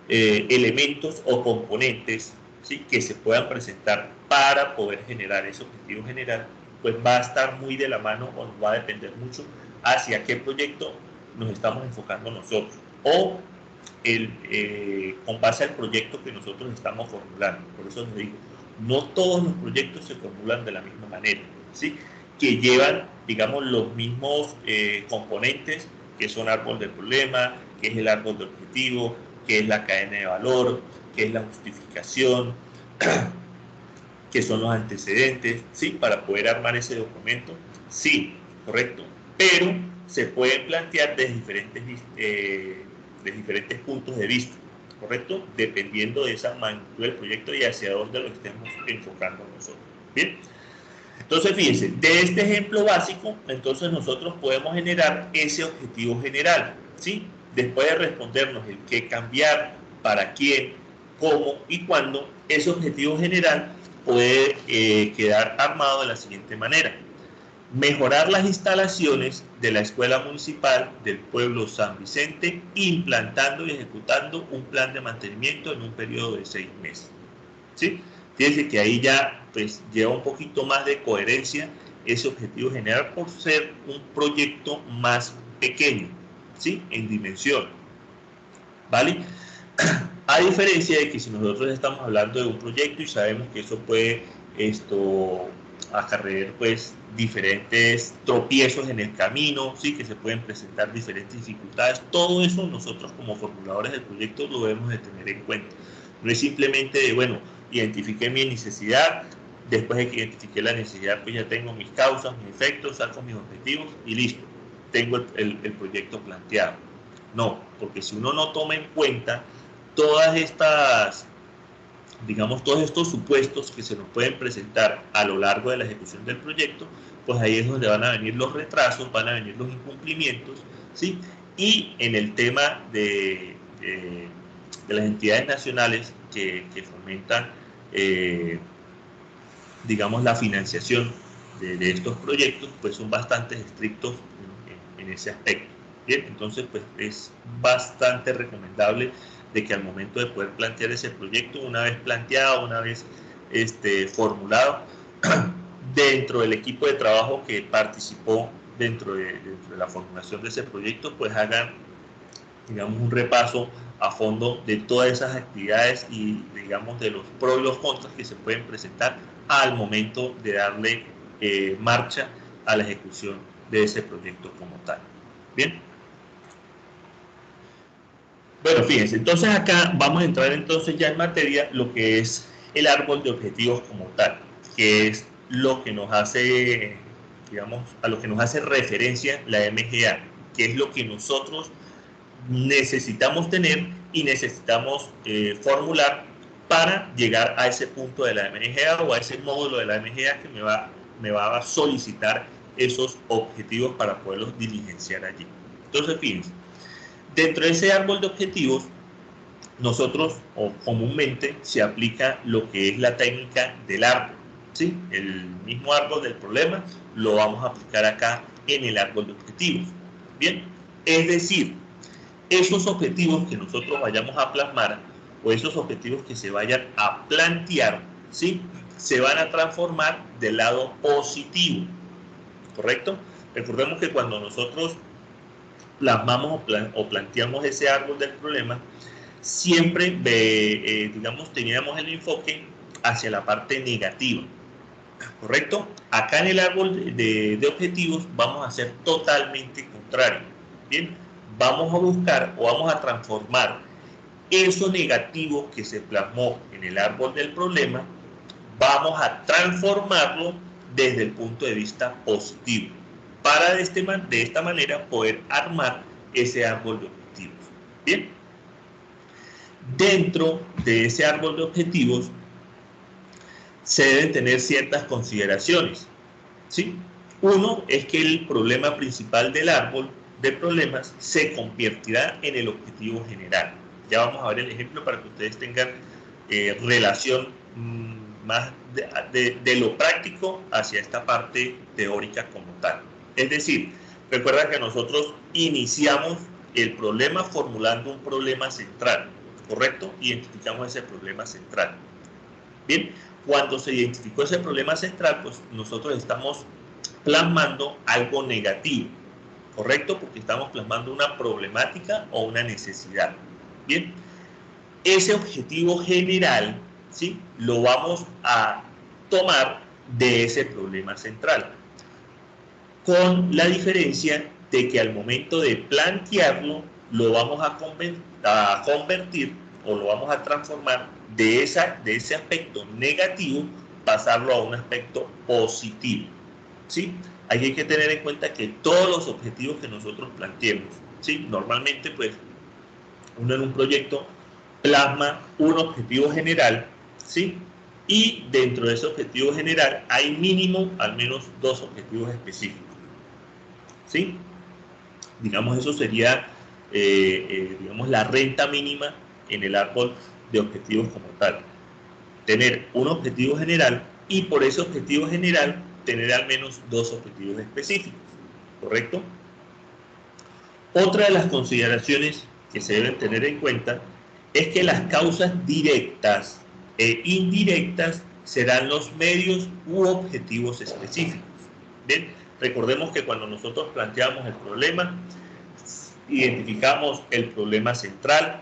elementos o componentes, ¿sí? que se puedan presentar para poder generar ese objetivo general, pues va a estar muy de la mano o nos va a depender mucho hacia qué proyecto nos estamos enfocando nosotros o con base al proyecto que nosotros estamos formulando. Por eso les digo, no todos los proyectos se formulan de la misma manera, ¿sí? que llevan, digamos, los mismos componentes, que son árbol del problema, que es el árbol de objetivo, que es la cadena de valor, que es la justificación, que son los antecedentes, ¿sí? Para poder armar ese documento. Sí, correcto. Pero se pueden plantear desde diferentes puntos de vista, ¿correcto? Dependiendo de esa magnitud del proyecto y hacia dónde lo estemos enfocando nosotros. Bien. Entonces, fíjense, de este ejemplo básico, entonces nosotros podemos generar ese objetivo general, ¿sí? Después de respondernos el qué cambiar, para quién, cómo y cuándo, ese objetivo general puede quedar armado de la siguiente manera. Mejorar las instalaciones de la Escuela Municipal del Pueblo San Vicente, implantando y ejecutando un plan de mantenimiento en un periodo de 6 meses, ¿sí? Fíjense que ahí ya pues lleva un poquito más de coherencia ese objetivo general por ser un proyecto más pequeño, ¿sí? En dimensión, ¿vale? A diferencia de que si nosotros estamos hablando de un proyecto y sabemos que eso puede acarrear pues diferentes tropiezos en el camino, ¿sí? Que se pueden presentar diferentes dificultades, todo eso nosotros como formuladores del proyecto lo debemos de tener en cuenta. No es simplemente de, bueno, identifiqué mi necesidad, después de que identifiqué la necesidad, pues ya tengo mis causas, mis efectos, saco mis objetivos y listo, tengo el proyecto planteado. No, porque si uno no toma en cuenta todas estas, digamos, todos estos supuestos que se nos pueden presentar a lo largo de la ejecución del proyecto, pues ahí es donde van a venir los retrasos, van a venir los incumplimientos, ¿sí? Y en el tema de las entidades nacionales que fomentan, digamos, la financiación de estos proyectos, pues son bastante estrictos en ese aspecto. Bien, entonces, pues es bastante recomendable de que al momento de poder plantear ese proyecto, una vez planteado, una vez formulado, dentro del equipo de trabajo que participó dentro de la formulación de ese proyecto, pues hagan, digamos, un repaso a fondo de todas esas actividades y, digamos, de los pros y los contras que se pueden presentar al momento de darle marcha a la ejecución de ese proyecto como tal. Bien. Bueno, fíjense, entonces acá vamos a entrar entonces ya en materia lo que es el árbol de objetivos como tal, que es lo que nos hace, digamos, a lo que nos hace referencia la MGA, que es lo que nosotros necesitamos tener y necesitamos formular para llegar a ese punto de la MGA o a ese módulo de la MGA que me va a solicitar esos objetivos para poderlos diligenciar allí. Entonces, fíjense, dentro de ese árbol de objetivos, nosotros o comúnmente se aplica lo que es la técnica del árbol, ¿sí? El mismo árbol del problema lo vamos a aplicar acá en el árbol de objetivos. Bien, es decir, esos objetivos que nosotros vayamos a plasmar o esos objetivos que se vayan a plantear, ¿sí? Se van a transformar del lado positivo, ¿correcto? Recordemos que cuando nosotros plasmamos o planteamos ese árbol del problema, siempre, digamos, teníamos el enfoque hacia la parte negativa, ¿correcto? Acá en el árbol de objetivos vamos a hacer totalmente contrario, ¿bien? Vamos a buscar o vamos a transformar eso negativo que se plasmó en el árbol del problema, vamos a transformarlo desde el punto de vista positivo, para de esta manera poder armar ese árbol de objetivos. Bien, dentro de ese árbol de objetivos se deben tener ciertas consideraciones, ¿sí? Uno es que el problema principal del árbol de problemas se convertirá en el objetivo general. Ya vamos a ver el ejemplo para que ustedes tengan relación más de lo práctico hacia esta parte teórica como tal. Es decir, recuerda que nosotros iniciamos el problema formulando un problema central, ¿correcto? Identificamos ese problema central. Bien, cuando se identificó ese problema central, pues nosotros estamos plasmando algo negativo, ¿correcto? Porque estamos plasmando una problemática o una necesidad. Bien, ese objetivo general, ¿sí?, lo vamos a tomar de ese problema central, con la diferencia de que al momento de plantearlo, lo vamos a convertir o lo vamos a transformar de ese aspecto negativo, pasarlo a un aspecto positivo, ¿sí? Ahí hay que tener en cuenta que todos los objetivos que nosotros planteemos, ¿sí?, normalmente pues uno en un proyecto plasma un objetivo general, ¿sí?, y dentro de ese objetivo general hay mínimo al menos 2 objetivos específicos, ¿sí? Digamos, eso sería digamos, la renta mínima en el árbol de objetivos como tal. Tener un objetivo general y por ese objetivo general tener al menos 2 objetivos específicos, ¿correcto? Otra de las consideraciones que se deben tener en cuenta es que las causas directas e indirectas serán los medios u objetivos específicos. Bien, recordemos que cuando nosotros planteamos el problema, identificamos el problema central.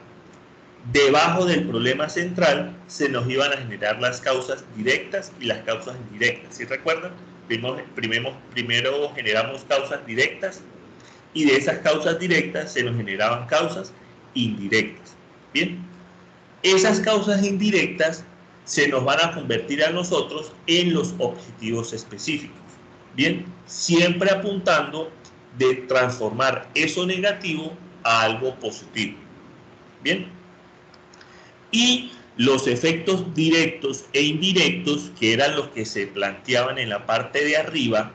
Debajo del problema central se nos iban a generar las causas directas y las causas indirectas. ¿Sí recuerdan? Primero generamos causas directas y de esas causas directas se nos generaban causas indirectas. Bien, esas causas indirectas se nos van a convertir a nosotros en los objetivos específicos. Bien, siempre apuntando de transformar eso negativo a algo positivo. Bien, y los efectos directos e indirectos, que eran los que se planteaban en la parte de arriba,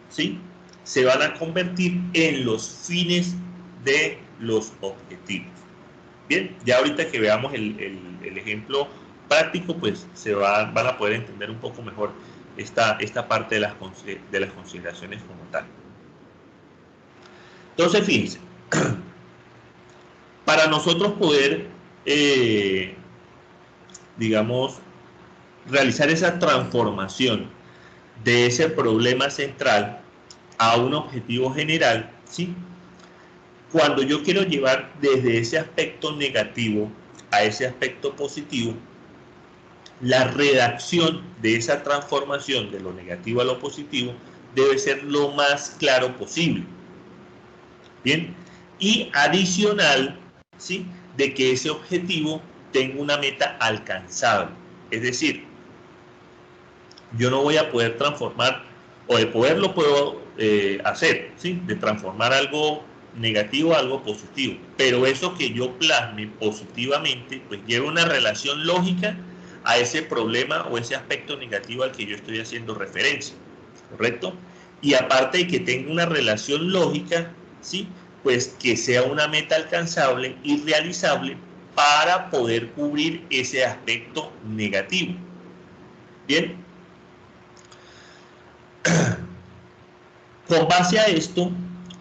¿sí?, se van a convertir en los fines de los objetivos. Bien, ya ahorita que veamos el ejemplo práctico, pues van a poder entender un poco mejor esta parte de las consideraciones como tal. Entonces, fíjense, para nosotros poder, digamos, realizar esa transformación de ese problema central a un objetivo general, ¿sí?, cuando yo quiero llevar desde ese aspecto negativo a ese aspecto positivo, la redacción de esa transformación de lo negativo a lo positivo debe ser lo más claro posible. Bien, y adicional, ¿sí?, de que ese objetivo tenga una meta alcanzable. Es decir, yo no voy a poder transformar, o de poder lo puedo hacer, ¿sí?, de transformar algo negativo a algo positivo, pero eso que yo plasme positivamente, pues lleva una relación lógica a ese problema o ese aspecto negativo al que yo estoy haciendo referencia, ¿correcto? Y aparte de que tenga una relación lógica, ¿sí?, pues que sea una meta alcanzable y realizable para poder cubrir ese aspecto negativo. Bien, con base a esto,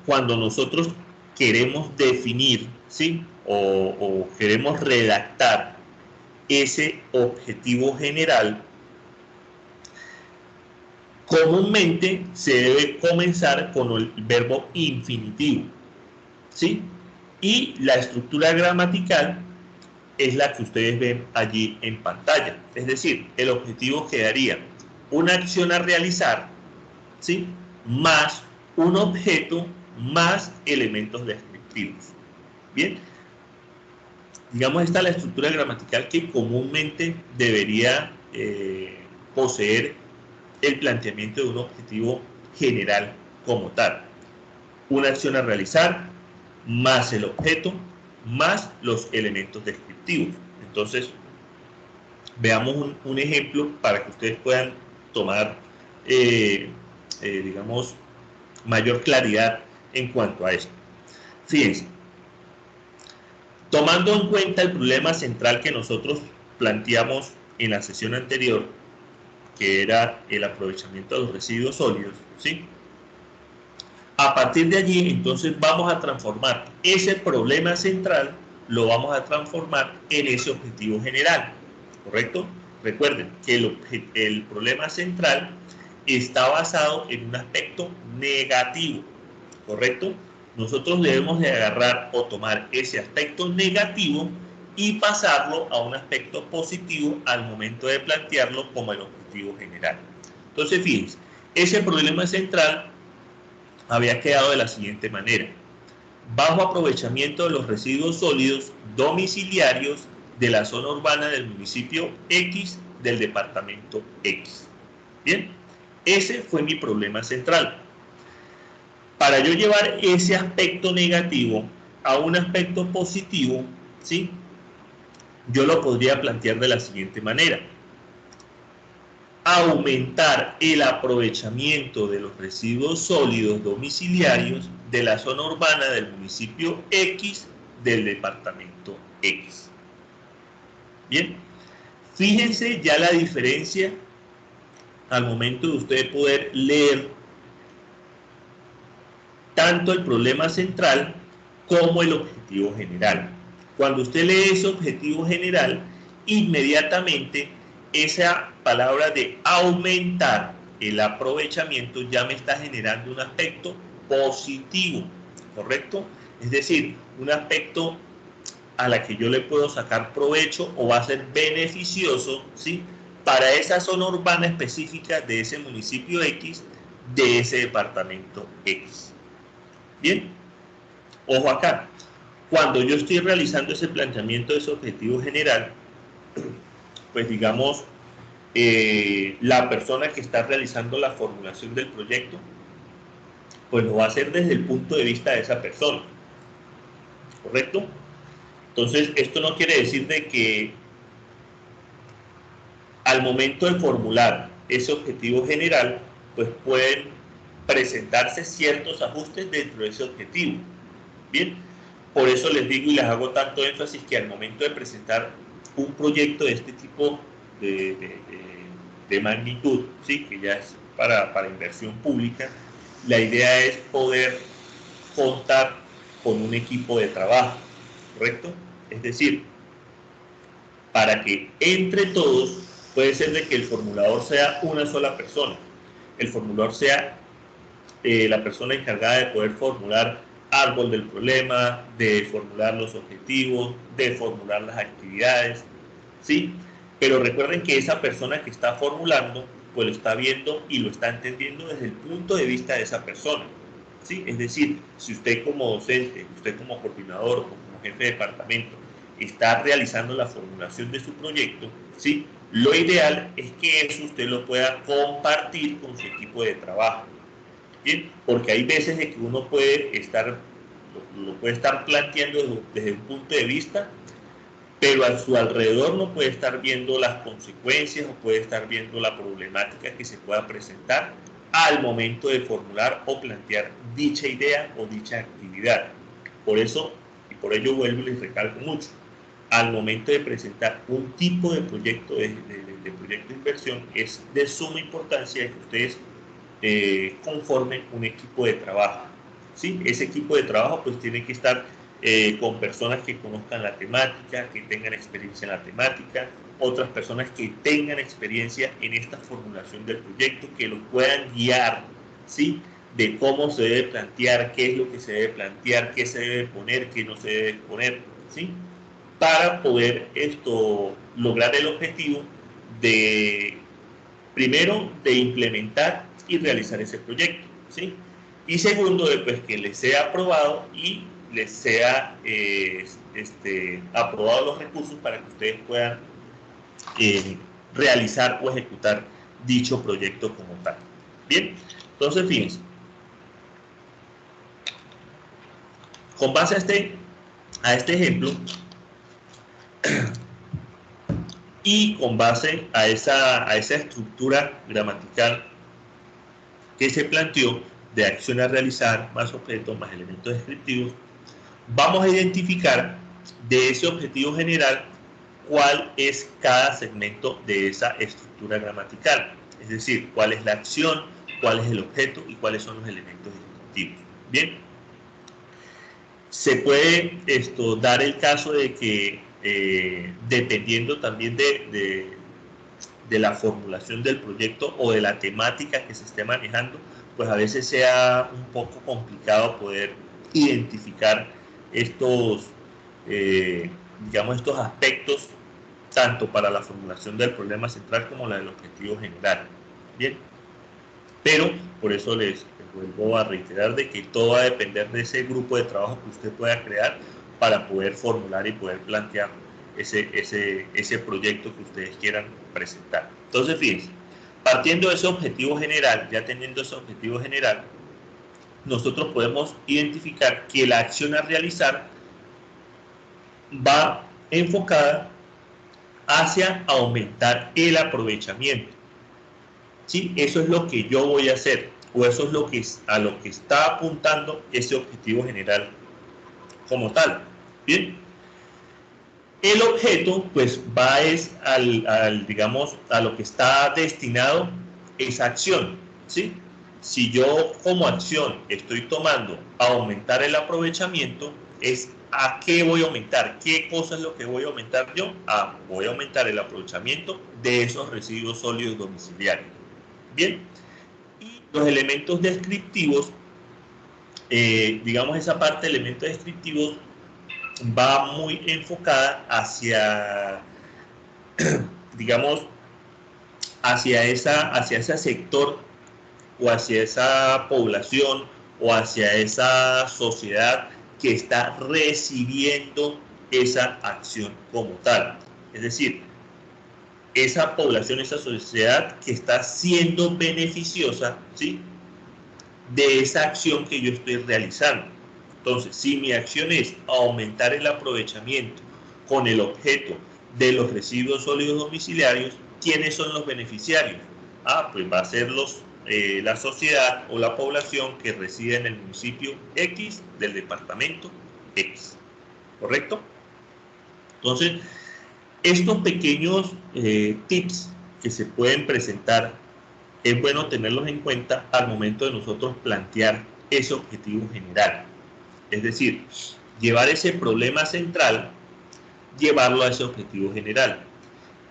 cuando nosotros queremos definir, ¿sí?, o queremos redactar ese objetivo general, comúnmente se debe comenzar con el verbo infinitivo, ¿sí? Y la estructura gramatical es la que ustedes ven allí en pantalla. Es decir, el objetivo quedaría una acción a realizar, ¿sí?, más un objeto más elementos descriptivos. Bien, digamos, esta es la estructura gramatical que comúnmente debería poseer el planteamiento de un objetivo general como tal. Una acción a realizar, más el objeto, más los elementos descriptivos. Entonces, veamos un ejemplo para que ustedes puedan tomar, digamos, mayor claridad en cuanto a esto. Fíjense, tomando en cuenta el problema central que nosotros planteamos en la sesión anterior, que era el aprovechamiento de los residuos sólidos, ¿sí? A partir de allí, entonces, vamos a transformar ese problema central, lo vamos a transformar en ese objetivo general, ¿correcto? Recuerden que el problema central está basado en un aspecto negativo, ¿correcto? Nosotros debemos de agarrar o tomar ese aspecto negativo y pasarlo a un aspecto positivo al momento de plantearlo como el objetivo general. Entonces, fíjense, ese problema central había quedado de la siguiente manera: bajo aprovechamiento de los residuos sólidos domiciliarios de la zona urbana del municipio X del departamento X. Bien, ese fue mi problema central. Para yo llevar ese aspecto negativo a un aspecto positivo, ¿sí?, yo lo podría plantear de la siguiente manera: aumentar el aprovechamiento de los residuos sólidos domiciliarios de la zona urbana del municipio X del departamento X. Bien, fíjense ya la diferencia al momento de usted poder leer tanto el problema central como el objetivo general. Cuando usted lee ese objetivo general, inmediatamente esa palabra de aumentar el aprovechamiento ya me está generando un aspecto positivo, ¿correcto? Es decir, un aspecto a la que yo le puedo sacar provecho o va a ser beneficioso, ¿sí?, para esa zona urbana específica de ese municipio X, de ese departamento X. Bien, ojo acá, cuando yo estoy realizando ese planteamiento de ese objetivo general, pues digamos, la persona que está realizando la formulación del proyecto, pues lo va a hacer desde el punto de vista de esa persona, ¿correcto? Entonces, esto no quiere decir de que al momento de formular ese objetivo general, pues pueden presentarse ciertos ajustes dentro de ese objetivo. Bien, por eso les digo y les hago tanto énfasis que al momento de presentar un proyecto de este tipo de magnitud, ¿sí?, que ya es para inversión pública, la idea es poder contar con un equipo de trabajo, ¿correcto? Es decir, para que entre todos, puede ser de que el formulador sea una sola persona, el formulador sea la persona encargada de poder formular árbol del problema, de formular los objetivos, de formular las actividades, ¿sí? Pero recuerden que esa persona que está formulando, pues lo está viendo y lo está entendiendo desde el punto de vista de esa persona, ¿sí? Es decir, si usted como docente, usted como coordinador o como jefe de departamento está realizando la formulación de su proyecto, ¿sí?, lo ideal es que eso usted lo pueda compartir con su equipo de trabajo. Bien, porque hay veces de que uno puede estar, lo puede estar planteando desde un punto de vista, pero a su alrededor no puede estar viendo las consecuencias o puede estar viendo la problemática que se pueda presentar al momento de formular o plantear dicha idea o dicha actividad. Por eso, y por ello vuelvo y les recalco mucho, al momento de presentar un tipo de proyecto de proyecto de inversión, es de suma importancia que ustedes conformen un equipo de trabajo, ¿sí? Ese equipo de trabajo pues tiene que estar con personas que conozcan la temática, que tengan experiencia en la temática, otras personas que tengan experiencia en esta formulación del proyecto, que lo puedan guiar, ¿sí?, de cómo se debe plantear, qué es lo que se debe plantear, qué se debe poner, qué no se debe poner, ¿sí?, para poder lograr el objetivo de, primero, de implementar y realizar ese proyecto, ¿sí? Y segundo, pues que les sea aprobado y les sea aprobados los recursos para que ustedes puedan realizar o ejecutar dicho proyecto como tal. Bien, entonces fíjense, con base a este ejemplo y con base a esa estructura gramatical que se planteó de acción a realizar, más objetos, más elementos descriptivos, vamos a identificar de ese objetivo general cuál es cada segmento de esa estructura gramatical. Es decir, cuál es la acción, cuál es el objeto y cuáles son los elementos descriptivos. Bien, se puede dar el caso de que dependiendo también de la formulación del proyecto o de la temática que se esté manejando, pues a veces sea un poco complicado poder identificar estos, estos aspectos tanto para la formulación del problema central como la del objetivo general. Bien, pero por eso les vuelvo a reiterar de que todo va a depender de ese grupo de trabajo que usted pueda crear para poder formular y poder plantear ese proyecto que ustedes quieran presentar. Entonces, fíjense, partiendo de ese objetivo general, ya teniendo ese objetivo general, nosotros podemos identificar que la acción a realizar va enfocada hacia aumentar el aprovechamiento. ¿Sí? Eso es lo que yo voy a hacer, o eso es a lo que está apuntando ese objetivo general como tal. Bien. El objeto, pues, va digamos, a lo que está destinado esa acción, ¿sí? Si yo como acción estoy tomando a aumentar el aprovechamiento, es ¿a qué voy a aumentar? ¿Qué cosa es lo que voy a aumentar yo? Voy a aumentar el aprovechamiento de esos residuos sólidos domiciliarios. Bien, y los elementos descriptivos, digamos, esa parte de elementos descriptivos va muy enfocada hacia, digamos, hacia ese sector o hacia esa población o hacia esa sociedad que está recibiendo esa acción como tal. Es decir, esa población, esa sociedad que está siendo beneficiosa, ¿sí?, de esa acción que yo estoy realizando. Entonces, si mi acción es aumentar el aprovechamiento con el objeto de los residuos sólidos domiciliarios, ¿quiénes son los beneficiarios? Pues va a ser la sociedad o la población que reside en el municipio X del departamento X. ¿Correcto? Entonces, estos pequeños tips que se pueden presentar, es bueno tenerlos en cuenta al momento de nosotros plantear ese objetivo general. Es decir, llevar ese problema central, llevarlo a ese objetivo general.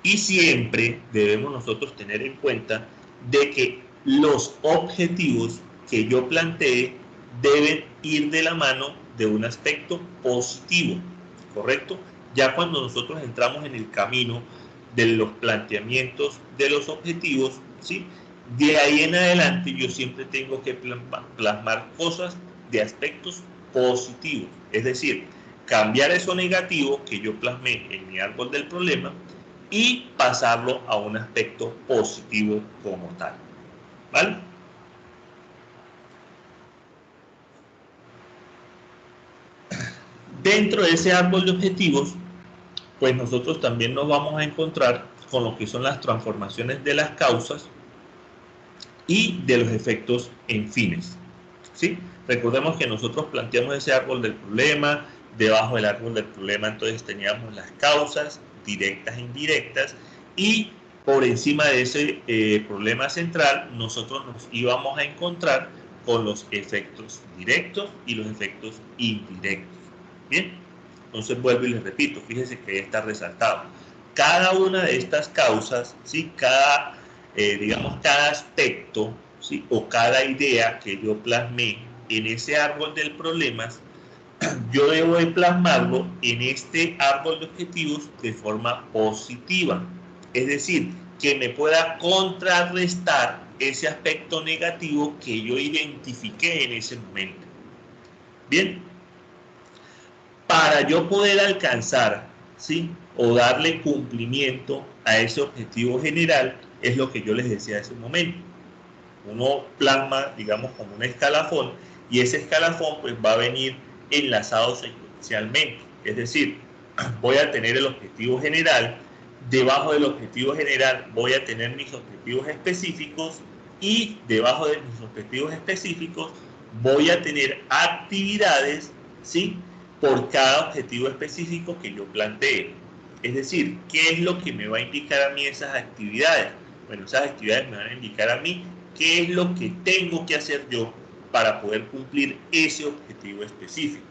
Y siempre debemos nosotros tener en cuenta de que los objetivos que yo plantee deben ir de la mano de un aspecto positivo, ¿correcto? Ya cuando nosotros entramos en el camino de los planteamientos de los objetivos, ¿sí?, de ahí en adelante yo siempre tengo que plasmar cosas de aspectos positivos, es decir, cambiar eso negativo que yo plasmé en mi árbol del problema y pasarlo a un aspecto positivo como tal. ¿Vale? Dentro de ese árbol de objetivos, pues nosotros también nos vamos a encontrar con lo que son las transformaciones de las causas y de los efectos en fines. ¿Sí? Recordemos que nosotros planteamos ese árbol del problema, debajo del árbol del problema entonces teníamos las causas directas e indirectas, y por encima de ese problema central nosotros nos íbamos a encontrar con los efectos directos y los efectos indirectos. Bien, entonces vuelvo y les repito, fíjense que está resaltado. Cada una de estas causas, ¿sí?, cada aspecto, ¿sí?, o cada idea que yo plasmé en ese árbol del problema, yo debo de plasmarlo en este árbol de objetivos de forma positiva. Es decir, que me pueda contrarrestar ese aspecto negativo que yo identifiqué en ese momento. Bien, Para yo poder alcanzar, ¿sí?, o darle cumplimiento a ese objetivo general, es lo que yo les decía hace un momento. Uno plasma, digamos, como un escalafón, y ese escalafón pues va a venir enlazado secuencialmente. Es decir, voy a tener el objetivo general, debajo del objetivo general voy a tener mis objetivos específicos, y debajo de mis objetivos específicos voy a tener actividades, ¿sí?, por cada objetivo específico que yo plantee. Es decir, ¿qué es lo que me va a indicar a mí esas actividades? Bueno, esas actividades me van a indicar a mí qué es lo que tengo que hacer yo para poder cumplir ese objetivo específico.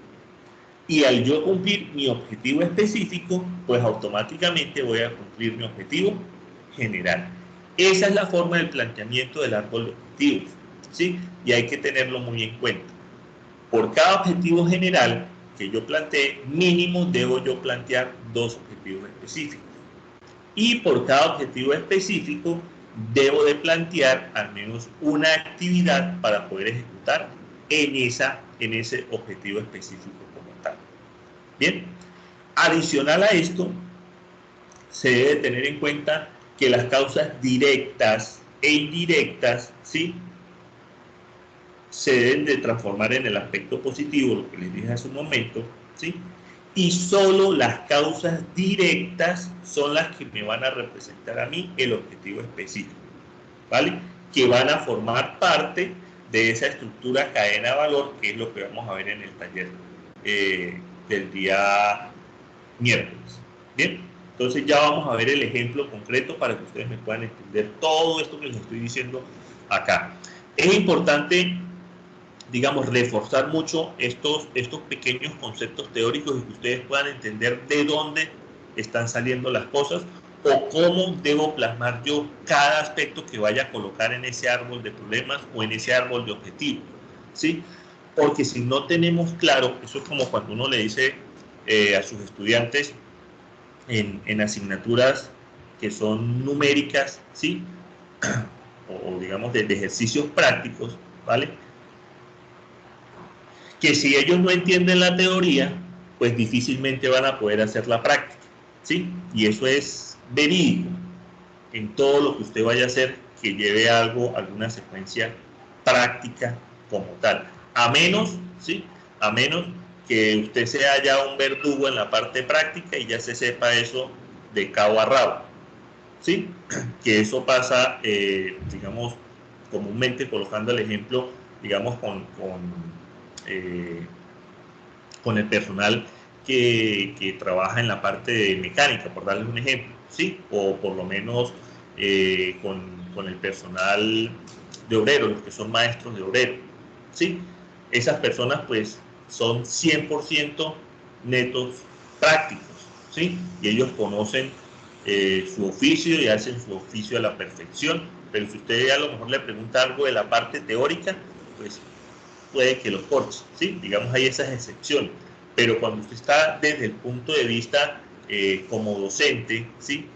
Y al yo cumplir mi objetivo específico, pues automáticamente voy a cumplir mi objetivo general. Esa es la forma del planteamiento del árbol de objetivos, ¿sí? Y hay que tenerlo muy en cuenta. Por cada objetivo general que yo plantee, mínimo debo yo plantear 2 objetivos específicos. Y por cada objetivo específico debo de plantear al menos una actividad para poder ejecutar en ese objetivo específico como tal. Bien, adicional a esto, se debe tener en cuenta que las causas directas e indirectas, ¿sí?, se deben de transformar en el aspecto positivo, lo que les dije hace un momento, ¿sí? Y solo las causas directas son las que me van a representar a mí el objetivo específico, ¿vale? Que van a formar parte de esa estructura cadena-valor, que es lo que vamos a ver en el taller del día miércoles. Bien, entonces ya vamos a ver el ejemplo concreto para que ustedes me puedan entender todo esto que les estoy diciendo acá. Es importante, digamos, reforzar mucho estos pequeños conceptos teóricos y que ustedes puedan entender de dónde están saliendo las cosas o cómo debo plasmar yo cada aspecto que vaya a colocar en ese árbol de problemas o en ese árbol de objetivos, ¿sí? Porque si no tenemos claro, eso es como cuando uno le dice a sus estudiantes en asignaturas que son numéricas, ¿sí?, o digamos de ejercicios prácticos, ¿vale?, que si ellos no entienden la teoría, pues difícilmente van a poder hacer la práctica, ¿sí? Y eso es verídico en todo lo que usted vaya a hacer que lleve alguna secuencia práctica como tal. A menos, ¿sí?, a menos que usted sea ya un verdugo en la parte práctica y ya se sepa eso de cabo a rabo, ¿sí? Que eso pasa, digamos, comúnmente, colocando el ejemplo, digamos, con el personal que trabaja en la parte de mecánica, por darles un ejemplo, ¿sí? O por lo menos con el personal de obrero, los que son maestros de obrero, ¿sí? Esas personas pues son 100% netos prácticos, ¿sí? Y ellos conocen su oficio y hacen su oficio a la perfección, pero si usted a lo mejor le pregunta algo de la parte teórica, pues puede que lo corte, ¿sí? Digamos, hay esas excepciones, pero cuando usted está desde el punto de vista como docente, ¿sí?,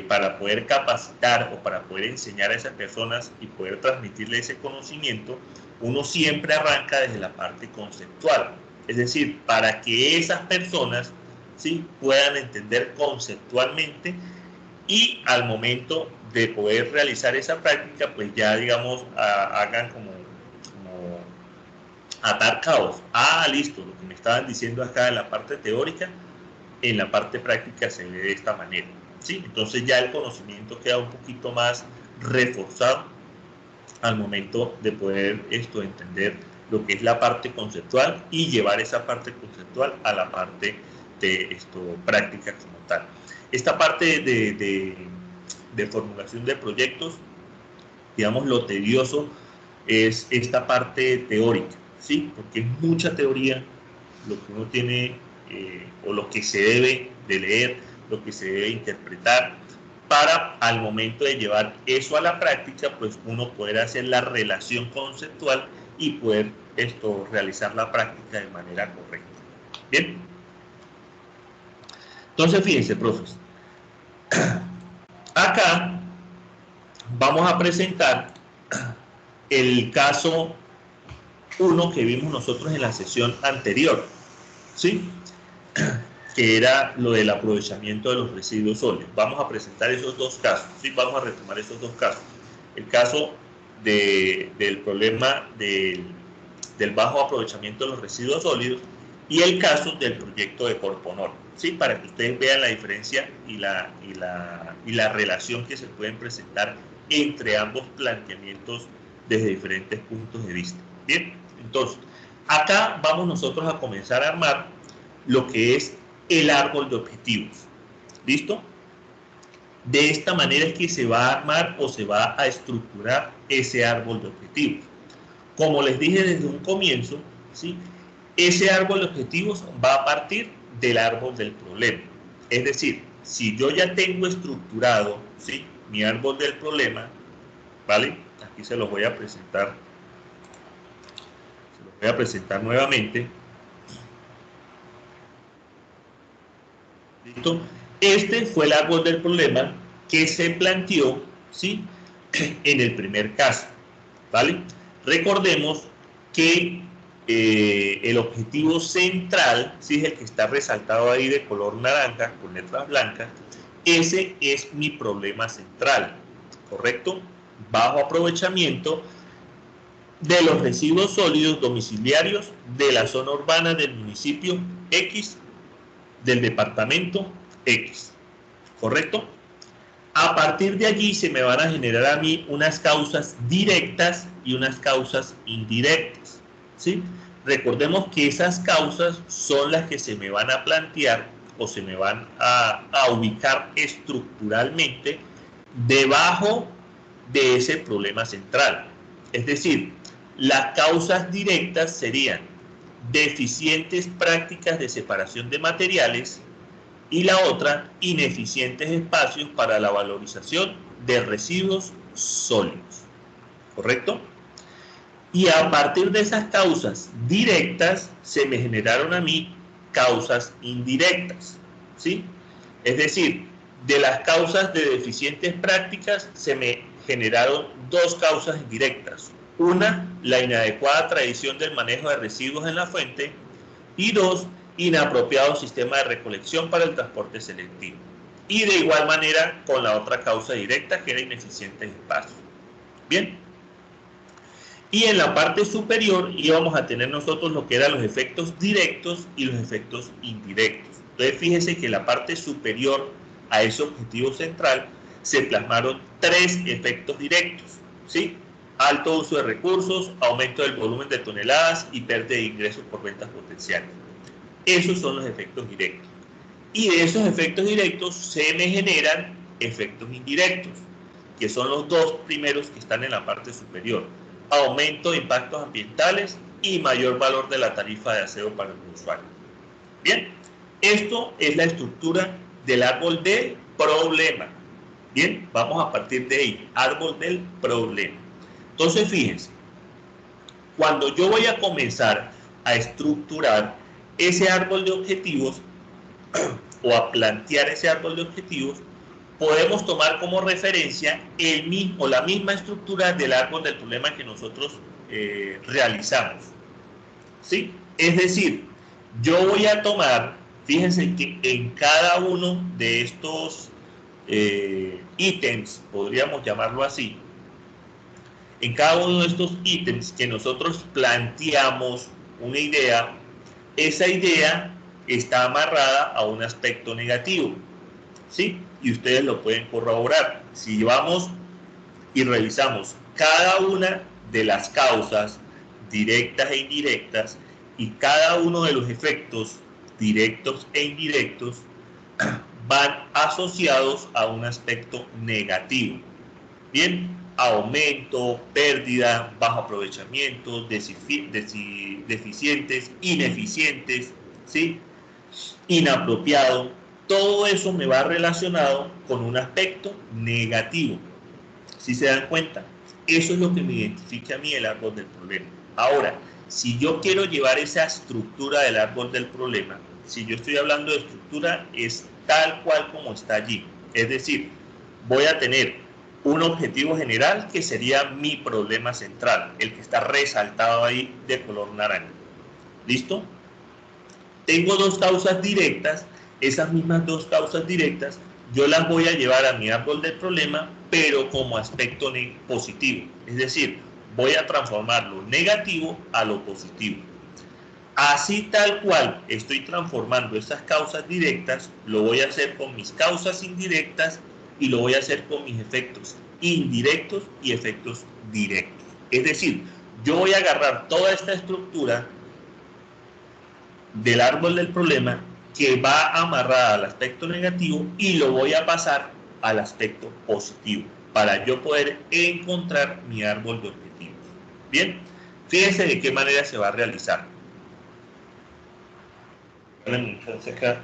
para poder capacitar o para poder enseñar a esas personas y poder transmitirle ese conocimiento, uno siempre arranca desde la parte conceptual, es decir, para que esas personas, ¿sí?, puedan entender conceptualmente y al momento de poder realizar esa práctica, pues ya, digamos, hagan como atar cabos. Listo, lo que me estaban diciendo acá de la parte teórica, en la parte práctica se ve de esta manera, ¿sí? Entonces ya el conocimiento queda un poquito más reforzado al momento de poder entender lo que es la parte conceptual y llevar esa parte conceptual a la parte de práctica como tal. Esta parte de formulación de proyectos, digamos, lo tedioso es esta parte teórica, ¿sí? Porque es mucha teoría lo que uno tiene o lo que se debe de leer, lo que se debe interpretar, para al momento de llevar eso a la práctica, pues uno poder hacer la relación conceptual y poder realizar la práctica de manera correcta. Bien. Entonces, fíjense, profes. Acá vamos a presentar el caso 1 que vimos nosotros en la sesión anterior, ¿sí? que era lo del aprovechamiento de los residuos sólidos. Vamos a presentar esos dos casos, ¿sí? Vamos a retomar esos dos casos. El caso del problema del bajo aprovechamiento de los residuos sólidos y el caso del proyecto de Corponor, ¿sí? Para que ustedes vean la diferencia y la relación que se pueden presentar entre ambos planteamientos desde diferentes puntos de vista. Bien, entonces, acá vamos nosotros a comenzar a armar lo que es el árbol de objetivos. ¿Listo? De esta manera es que se va a armar o se va a estructurar ese árbol de objetivos. Como les dije desde un comienzo, ¿sí? Ese árbol de objetivos va a partir del árbol del problema. Es decir, si yo ya tengo estructurado, ¿sí?, mi árbol del problema, ¿vale? Aquí se los voy a presentar. Se los voy a presentar nuevamente. ¿Listo? Este fue el árbol del problema que se planteó, ¿sí?, en el primer caso, ¿vale? Recordemos que el objetivo central, ¿sí?, es el que está resaltado ahí de color naranja con letras blancas. Ese es mi problema central, ¿correcto? Bajo aprovechamiento de los residuos sólidos domiciliarios de la zona urbana del municipio X, del departamento X, ¿correcto? A partir de allí se me van a generar a mí unas causas directas y unas causas indirectas, ¿sí? Recordemos que esas causas son las que se me van a plantear o se me van a ubicar estructuralmente debajo de ese problema central. Es decir, las causas directas serían deficientes prácticas de separación de materiales y la otra, ineficientes espacios para la valorización de residuos sólidos, ¿correcto? Y a partir de esas causas directas se me generaron a mí causas indirectas, ¿sí? Es decir, de las causas de deficientes prácticas se me generaron dos causas indirectas. Una, la inadecuada tradición del manejo de residuos en la fuente, y dos, inapropiado sistema de recolección para el transporte selectivo. Y de igual manera con la otra causa directa, que era ineficientes espacios. Bien. Y en la parte superior íbamos a tener nosotros lo que eran los efectos directos y los efectos indirectos. Entonces fíjense que en la parte superior a ese objetivo central se plasmaron tres efectos directos, ¿sí? Alto uso de recursos, aumento del volumen de toneladas y pérdida de ingresos por ventas potenciales. Esos son los efectos directos. Y de esos efectos directos se me generan efectos indirectos, que son los dos primeros que están en la parte superior. Aumento de impactos ambientales y mayor valor de la tarifa de aseo para el usuario. Bien, esto es la estructura del árbol del problema. Bien, vamos a partir de ahí, árbol del problema. Entonces, fíjense, cuando yo voy a comenzar a estructurar ese árbol de objetivos o a plantear ese árbol de objetivos, podemos tomar como referencia la misma estructura del árbol del problema que nosotros realizamos, ¿sí? Es decir, yo voy a tomar, fíjense que en cada uno de estos ítems, podríamos llamarlo así, en cada uno de estos ítems que nosotros planteamos una idea, esa idea está amarrada a un aspecto negativo, ¿sí? Y ustedes lo pueden corroborar. Si vamos y revisamos cada una de las causas directas e indirectas y cada uno de los efectos directos e indirectos van asociados a un aspecto negativo. Bien, aumento, pérdida, bajo aprovechamiento, deficientes, ineficientes, ¿sí? Inapropiado. Todo eso me va relacionado con un aspecto negativo. ¿Sí se dan cuenta? Eso es lo que me identifica a mí el árbol del problema. Ahora, si yo quiero llevar esa estructura del árbol del problema, si yo estoy hablando de estructura, es tal cual como está allí. Es decir, voy a tener un objetivo general que sería mi problema central, el que está resaltado ahí de color naranja. ¿Listo? tengo dos causas directas, esas mismas dos causas directas, yo las voy a llevar a mi árbol del problema, pero como aspecto positivo. Es decir, voy a transformar lo negativo a lo positivo. Así tal cual estoy transformando esas causas directas, lo voy a hacer con mis causas indirectas y lo voy a hacer con mis efectos indirectos y efectos directos. Es decir, yo voy a agarrar toda esta estructura del árbol del problema que va amarrada al aspecto negativo y lo voy a pasar al aspecto positivo para yo poder encontrar mi árbol de objetivos. Bien, fíjense de qué manera se va a realizar. Acá.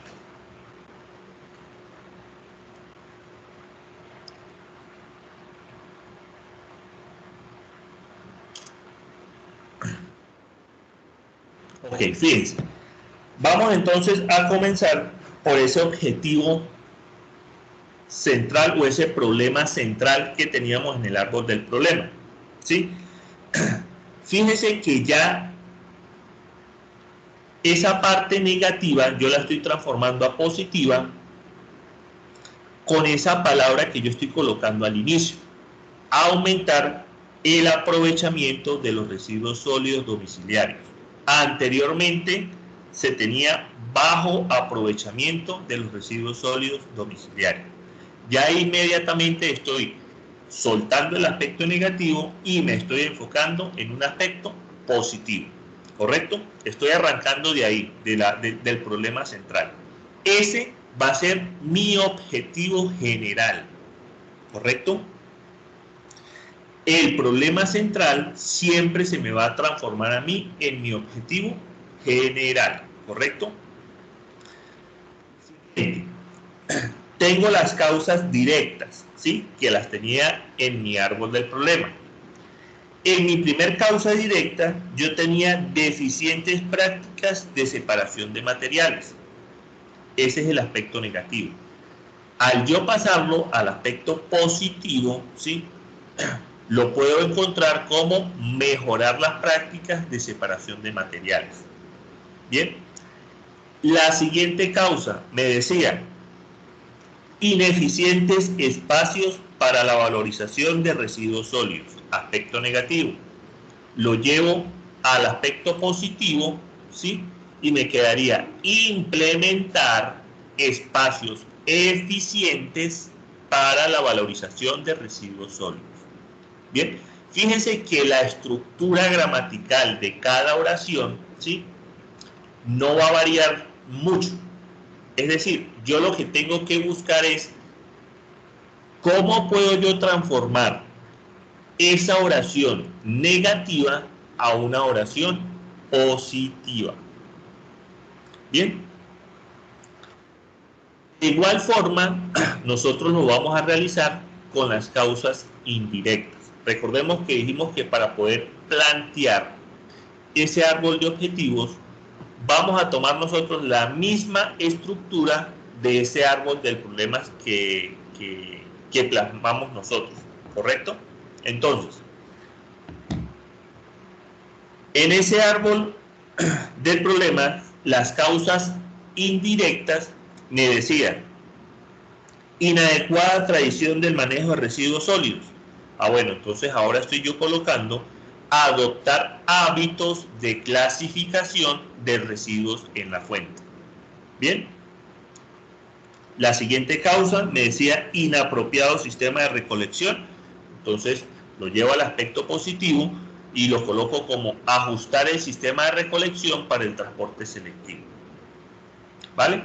Ok, fíjense. Vamos entonces a comenzar por ese objetivo central o ese problema central que teníamos en el árbol del problema. ¿Sí? Fíjense que ya esa parte negativa yo la estoy transformando a positiva con esa palabra que yo estoy colocando al inicio. Aumentar el aprovechamiento de los residuos sólidos domiciliarios. Anteriormente se tenía bajo aprovechamiento de los residuos sólidos domiciliarios. Ya inmediatamente estoy soltando el aspecto negativo y me estoy enfocando en un aspecto positivo. ¿Correcto? Estoy arrancando de ahí, del problema central. Ese va a ser mi objetivo general. ¿Correcto? El problema central siempre se me va a transformar a mí en mi objetivo general, ¿correcto? Tengo las causas directas, ¿sí? Que las tenía en mi árbol del problema. En mi primer causa directa, yo tenía deficientes prácticas de separación de materiales. Ese es el aspecto negativo. Al yo pasarlo al aspecto positivo, ¿sí? Lo puedo encontrar como mejorar las prácticas de separación de materiales. Bien, la siguiente causa me decía ineficientes espacios para la valorización de residuos sólidos, aspecto negativo. Lo llevo al aspecto positivo, ¿sí? Y me quedaría implementar espacios eficientes para la valorización de residuos sólidos. Bien, fíjense que la estructura gramatical de cada oración, ¿sí? No va a variar mucho. Es decir, yo lo que tengo que buscar es cómo puedo yo transformar esa oración negativa a una oración positiva. Bien. De igual forma, nosotros lo vamos a realizar con las causas indirectas. Recordemos que dijimos que para poder plantear ese árbol de objetivos, vamos a tomar nosotros la misma estructura de ese árbol del problema que plasmamos nosotros, ¿correcto? Entonces, en ese árbol del problema, las causas indirectas me decían inadecuada tradición del manejo de residuos sólidos. Bueno, entonces ahora estoy yo colocando adoptar hábitos de clasificación de residuos en la fuente. Bien. La siguiente causa me decía inapropiado sistema de recolección. Entonces lo llevo al aspecto positivo y lo coloco como ajustar el sistema de recolección para el transporte selectivo. ¿Vale?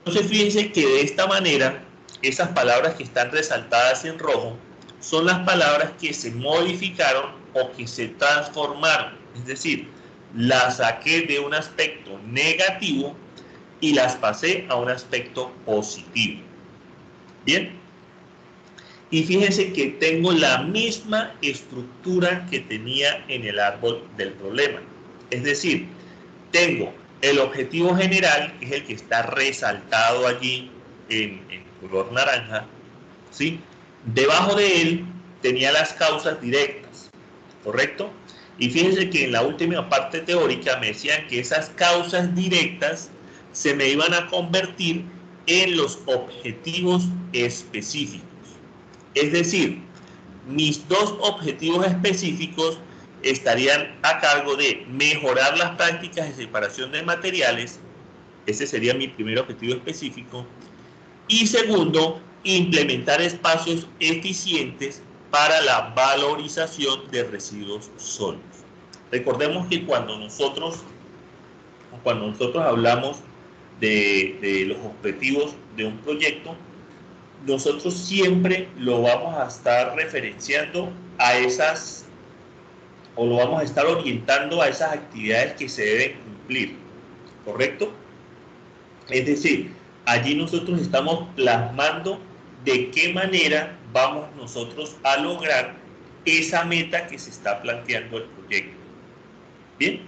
Entonces fíjense que de esta manera esas palabras que están resaltadas en rojo son las palabras que se modificaron o que se transformaron. Es decir, las saqué de un aspecto negativo y las pasé a un aspecto positivo. Bien. Y fíjense que tengo la misma estructura que tenía en el árbol del problema. Es decir, tengo el objetivo general, que es el que está resaltado allí en color naranja, ¿sí? Debajo de él tenía las causas directas, ¿correcto? Y fíjense que en la última parte teórica me decían que esas causas directas se me iban a convertir en los objetivos específicos. Es decir, mis dos objetivos específicos estarían a cargo de mejorar las prácticas de separación de materiales, ese sería mi primer objetivo específico, y segundo, implementar espacios eficientes para la valorización de residuos sólidos. Recordemos que cuando nosotros hablamos de los objetivos de un proyecto, nosotros siempre lo vamos a estar referenciando a esas, o lo vamos a estar orientando a esas actividades que se deben cumplir, ¿correcto? Es decir, allí nosotros estamos plasmando de qué manera vamos nosotros a lograr esa meta que se está planteando el proyecto. Bien,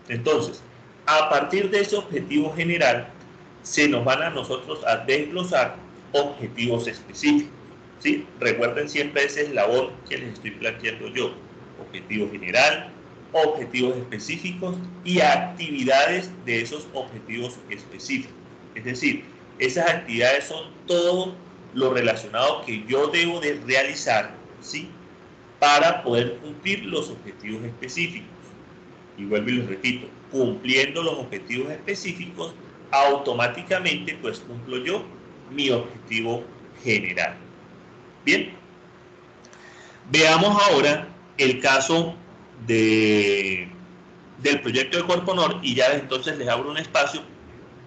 entonces, a partir de ese objetivo general, se nos van a nosotros a desglosar objetivos específicos, ¿sí? Recuerden siempre ese eslabón que les estoy planteando yo: objetivo general, objetivos específicos y actividades de esos objetivos específicos. Es decir, esas actividades son todo lo relacionado que yo debo de realizar, ¿sí?, para poder cumplir los objetivos específicos. Y vuelvo y les repito, cumpliendo los objetivos específicos, automáticamente pues cumplo yo mi objetivo general. Bien, veamos ahora el caso del proyecto de Corponor, y ya entonces les abro un espacio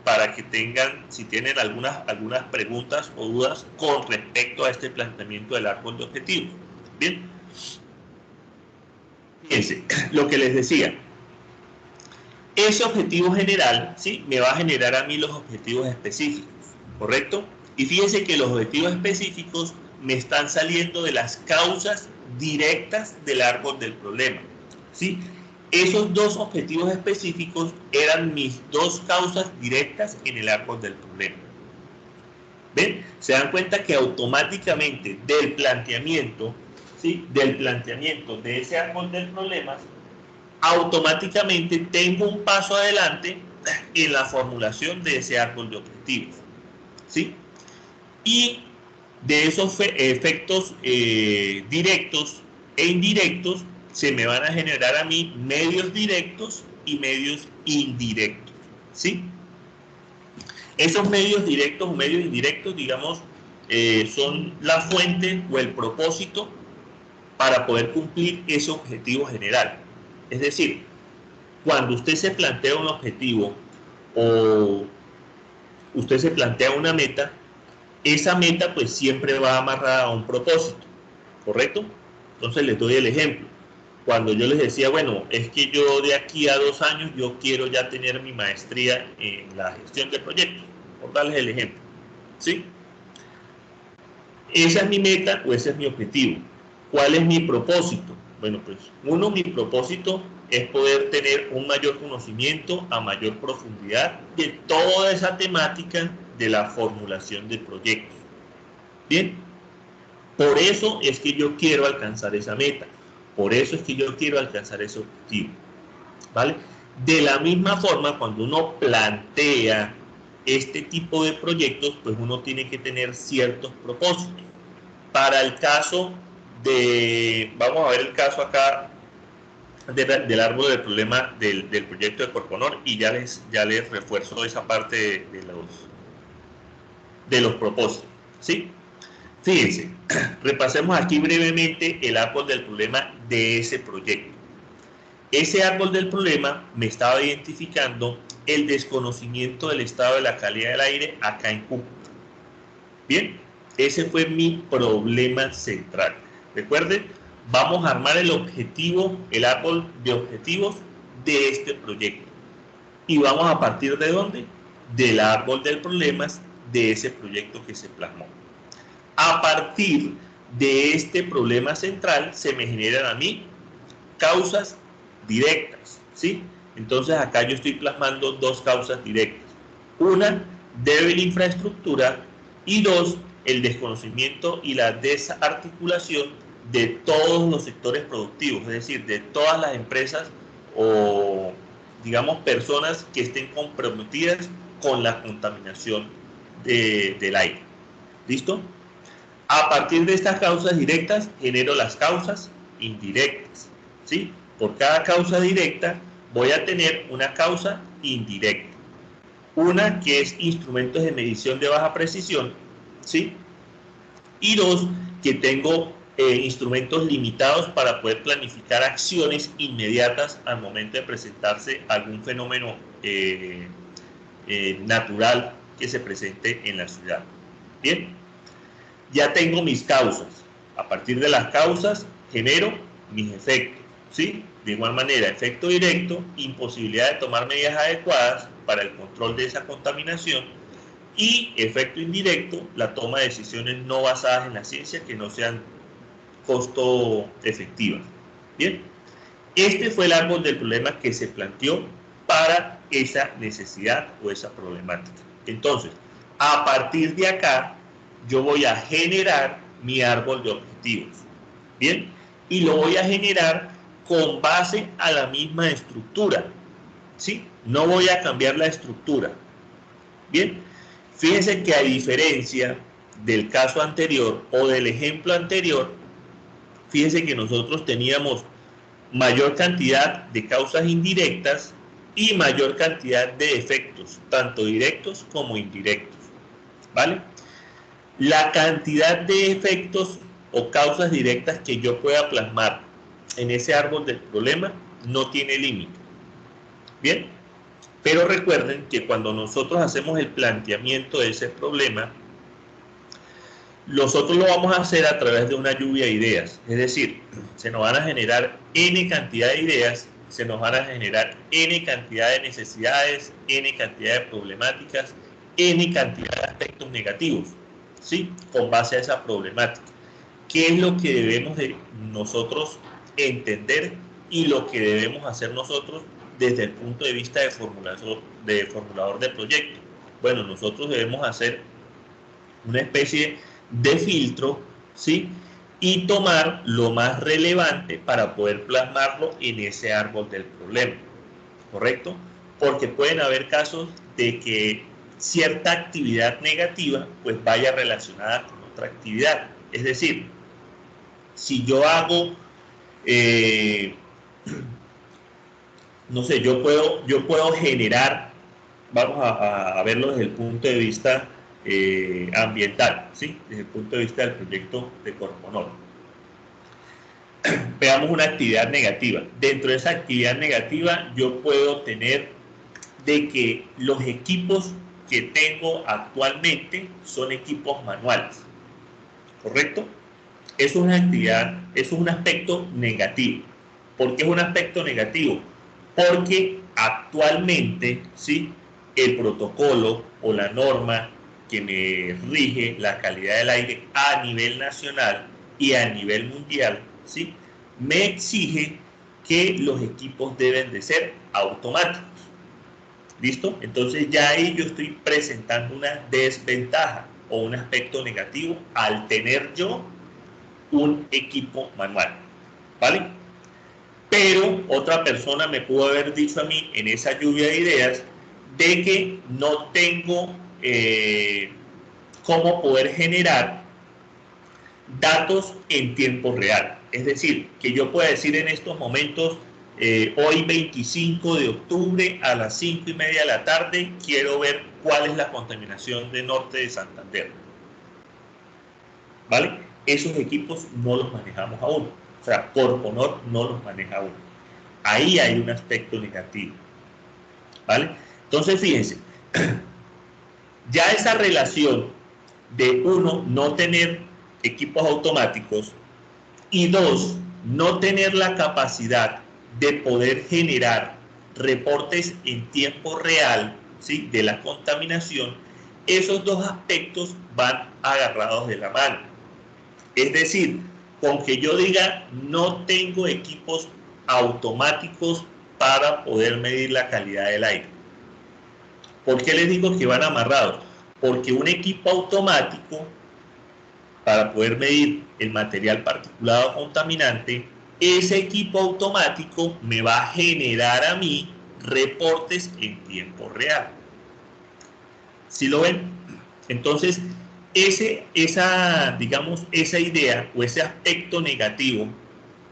para que tengan, si tienen algunas preguntas o dudas con respecto a este planteamiento del árbol de objetivos. Bien, fíjense, lo que les decía, ese objetivo general, ¿sí?, me va a generar a mí los objetivos específicos, ¿correcto? Y fíjense que los objetivos específicos me están saliendo de las causas directas del árbol del problema, ¿sí? Esos dos objetivos específicos eran mis dos causas directas en el árbol del problema. ¿Ven? Se dan cuenta que automáticamente del planteamiento, ¿sí?, del planteamiento de ese árbol del problema, automáticamente tengo un paso adelante en la formulación de ese árbol de objetivos, ¿sí? Y de esos efectos directos e indirectos se me van a generar a mí medios directos y medios indirectos, ¿sí? Esos medios directos o medios indirectos, digamos, son la fuente o el propósito para poder cumplir ese objetivo general. Es decir, cuando usted se plantea un objetivo o usted se plantea una meta, esa meta pues siempre va amarrada a un propósito, ¿correcto? Entonces les doy el ejemplo. Cuando yo les decía, bueno, es que yo de aquí a 2 años yo quiero ya tener mi maestría en la gestión de proyectos, por darles el ejemplo, ¿sí? Esa es mi meta o ese es mi objetivo. ¿Cuál es mi propósito? Bueno, pues mi propósito es poder tener un mayor conocimiento a mayor profundidad de toda esa temática de la formulación de proyectos. Bien, por eso es que yo quiero alcanzar esa meta, por eso es que yo quiero alcanzar ese objetivo, ¿vale? De la misma forma, cuando uno plantea este tipo de proyectos, pues uno tiene que tener ciertos propósitos. Para el caso vamos a ver el caso acá del árbol del problema del proyecto de Corponor, y ya les refuerzo esa parte de los propósitos, ¿sí? Fíjense, repasemos aquí brevemente el árbol del problema de ese proyecto. Ese árbol del problema me estaba identificando el desconocimiento del estado de la calidad del aire acá en Cúcuta. Bien, ese fue mi problema central. Recuerden, vamos a armar el árbol de objetivos de este proyecto. Y vamos a partir ¿de dónde? Del árbol de problemas de ese proyecto que se plasmó. A partir de este problema central se me generan a mí causas directas, ¿sí? Entonces acá yo estoy plasmando dos causas directas. Una, débil infraestructura, y dos, el desconocimiento y la desarticulación de todos los sectores productivos, es decir, de todas las empresas o, digamos, personas que estén comprometidas con la contaminación del aire. ¿Listo? A partir de estas causas directas, genero las causas indirectas. ¿Sí? Por cada causa directa voy a tener una causa indirecta. Una que es instrumentos de medición de baja precisión, ¿sí? Y dos, que tengo instrumentos limitados para poder planificar acciones inmediatas al momento de presentarse algún fenómeno natural que se presente en la ciudad. Bien, ya tengo mis causas. A partir de las causas genero mis efectos, ¿sí? De igual manera, efecto directo, imposibilidad de tomar medidas adecuadas para el control de esa contaminación, y efecto indirecto, la toma de decisiones no basadas en la ciencia que no sean costo efectivas. Bien, este fue el árbol del problema que se planteó para esa necesidad o esa problemática. Entonces, a partir de acá, yo voy a generar mi árbol de objetivos. Bien, y lo voy a generar con base a la misma estructura. ¿Sí? No voy a cambiar la estructura. Bien, fíjense que a diferencia del caso anterior o del ejemplo anterior, fíjense que nosotros teníamos mayor cantidad de causas indirectas y mayor cantidad de efectos, tanto directos como indirectos. ¿Vale? La cantidad de efectos o causas directas que yo pueda plasmar en ese árbol del problema no tiene límite. Bien, pero recuerden que cuando nosotros hacemos el planteamiento de ese problema, nosotros lo vamos a hacer a través de una lluvia de ideas. Es decir, se nos van a generar N cantidad de ideas, se nos van a generar N cantidad de necesidades, N cantidad de problemáticas, N cantidad de aspectos negativos, ¿sí? Con base a esa problemática. ¿Qué es lo que debemos de nosotros entender y lo que debemos hacer nosotros desde el punto de vista de formulador de proyecto? Bueno, nosotros debemos hacer una especie de filtro, ¿sí? Y tomar lo más relevante para poder plasmarlo en ese árbol del problema, ¿correcto? Porque pueden haber casos de que cierta actividad negativa pues vaya relacionada con otra actividad. Es decir, si yo hago, no sé, yo puedo generar, vamos a verlo desde el punto de vista ambiental, ¿sí? Desde el punto de vista del proyecto de Corponor. Veamos una actividad negativa. Dentro de esa actividad negativa yo puedo tener de que los equipos que tengo actualmente son equipos manuales, ¿correcto? Eso es una actividad, eso es un aspecto negativo. ¿Por qué es un aspecto negativo? Porque actualmente, ¿sí?, el protocolo o la norma que me rige la calidad del aire a nivel nacional y a nivel mundial, ¿sí?, me exige que los equipos deben de ser automáticos. ¿Listo? Entonces ya ahí yo estoy presentando una desventaja o un aspecto negativo al tener yo un equipo manual. ¿Vale? Pero otra persona me pudo haber dicho a mí en esa lluvia de ideas de que no tengo cómo poder generar datos en tiempo real. Es decir, que yo pueda decir en estos momentos, hoy 25 de octubre a las 5:30 de la tarde, quiero ver cuál es la contaminación de norte de Santander. ¿Vale? Esos equipos no los manejamos aún. O sea, Corponor no los maneja aún. Ahí hay un aspecto negativo. ¿Vale? Entonces, fíjense, ya esa relación de uno, no tener equipos automáticos, y dos, no tener la capacidad de poder generar reportes en tiempo real, ¿sí?, de la contaminación, esos dos aspectos van agarrados de la mano. Es decir, con que yo diga no tengo equipos automáticos para poder medir la calidad del aire. ¿Por qué les digo que van amarrados? Porque un equipo automático, para poder medir el material particulado contaminante, ese equipo automático me va a generar a mí reportes en tiempo real. ¿Sí lo ven? Entonces, digamos, esa idea o ese aspecto negativo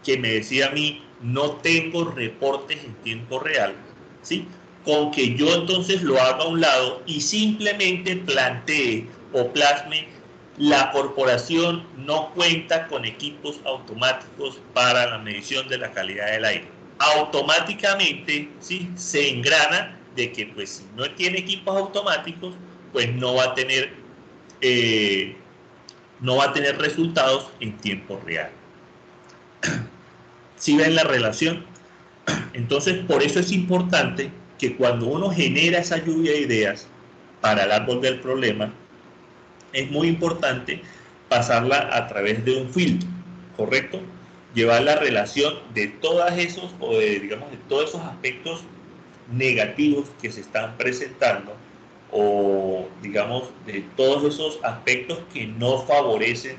que me decía a mí, no tengo reportes en tiempo real, ¿sí? Con que yo entonces lo haga a un lado y simplemente plantee o plasme, la corporación no cuenta con equipos automáticos para la medición de la calidad del aire. Automáticamente, ¿sí?, se engrana de que, pues, si no tiene equipos automáticos, pues no va a tener resultados en tiempo real. ¿Sí ven la relación? Entonces, por eso es importante que cuando uno genera esa lluvia de ideas para el árbol del problema, es muy importante pasarla a través de un filtro, ¿correcto? Llevar la relación de todos esos, o de, digamos, de todos esos aspectos negativos que se están presentando, o digamos, de todos esos aspectos que no favorecen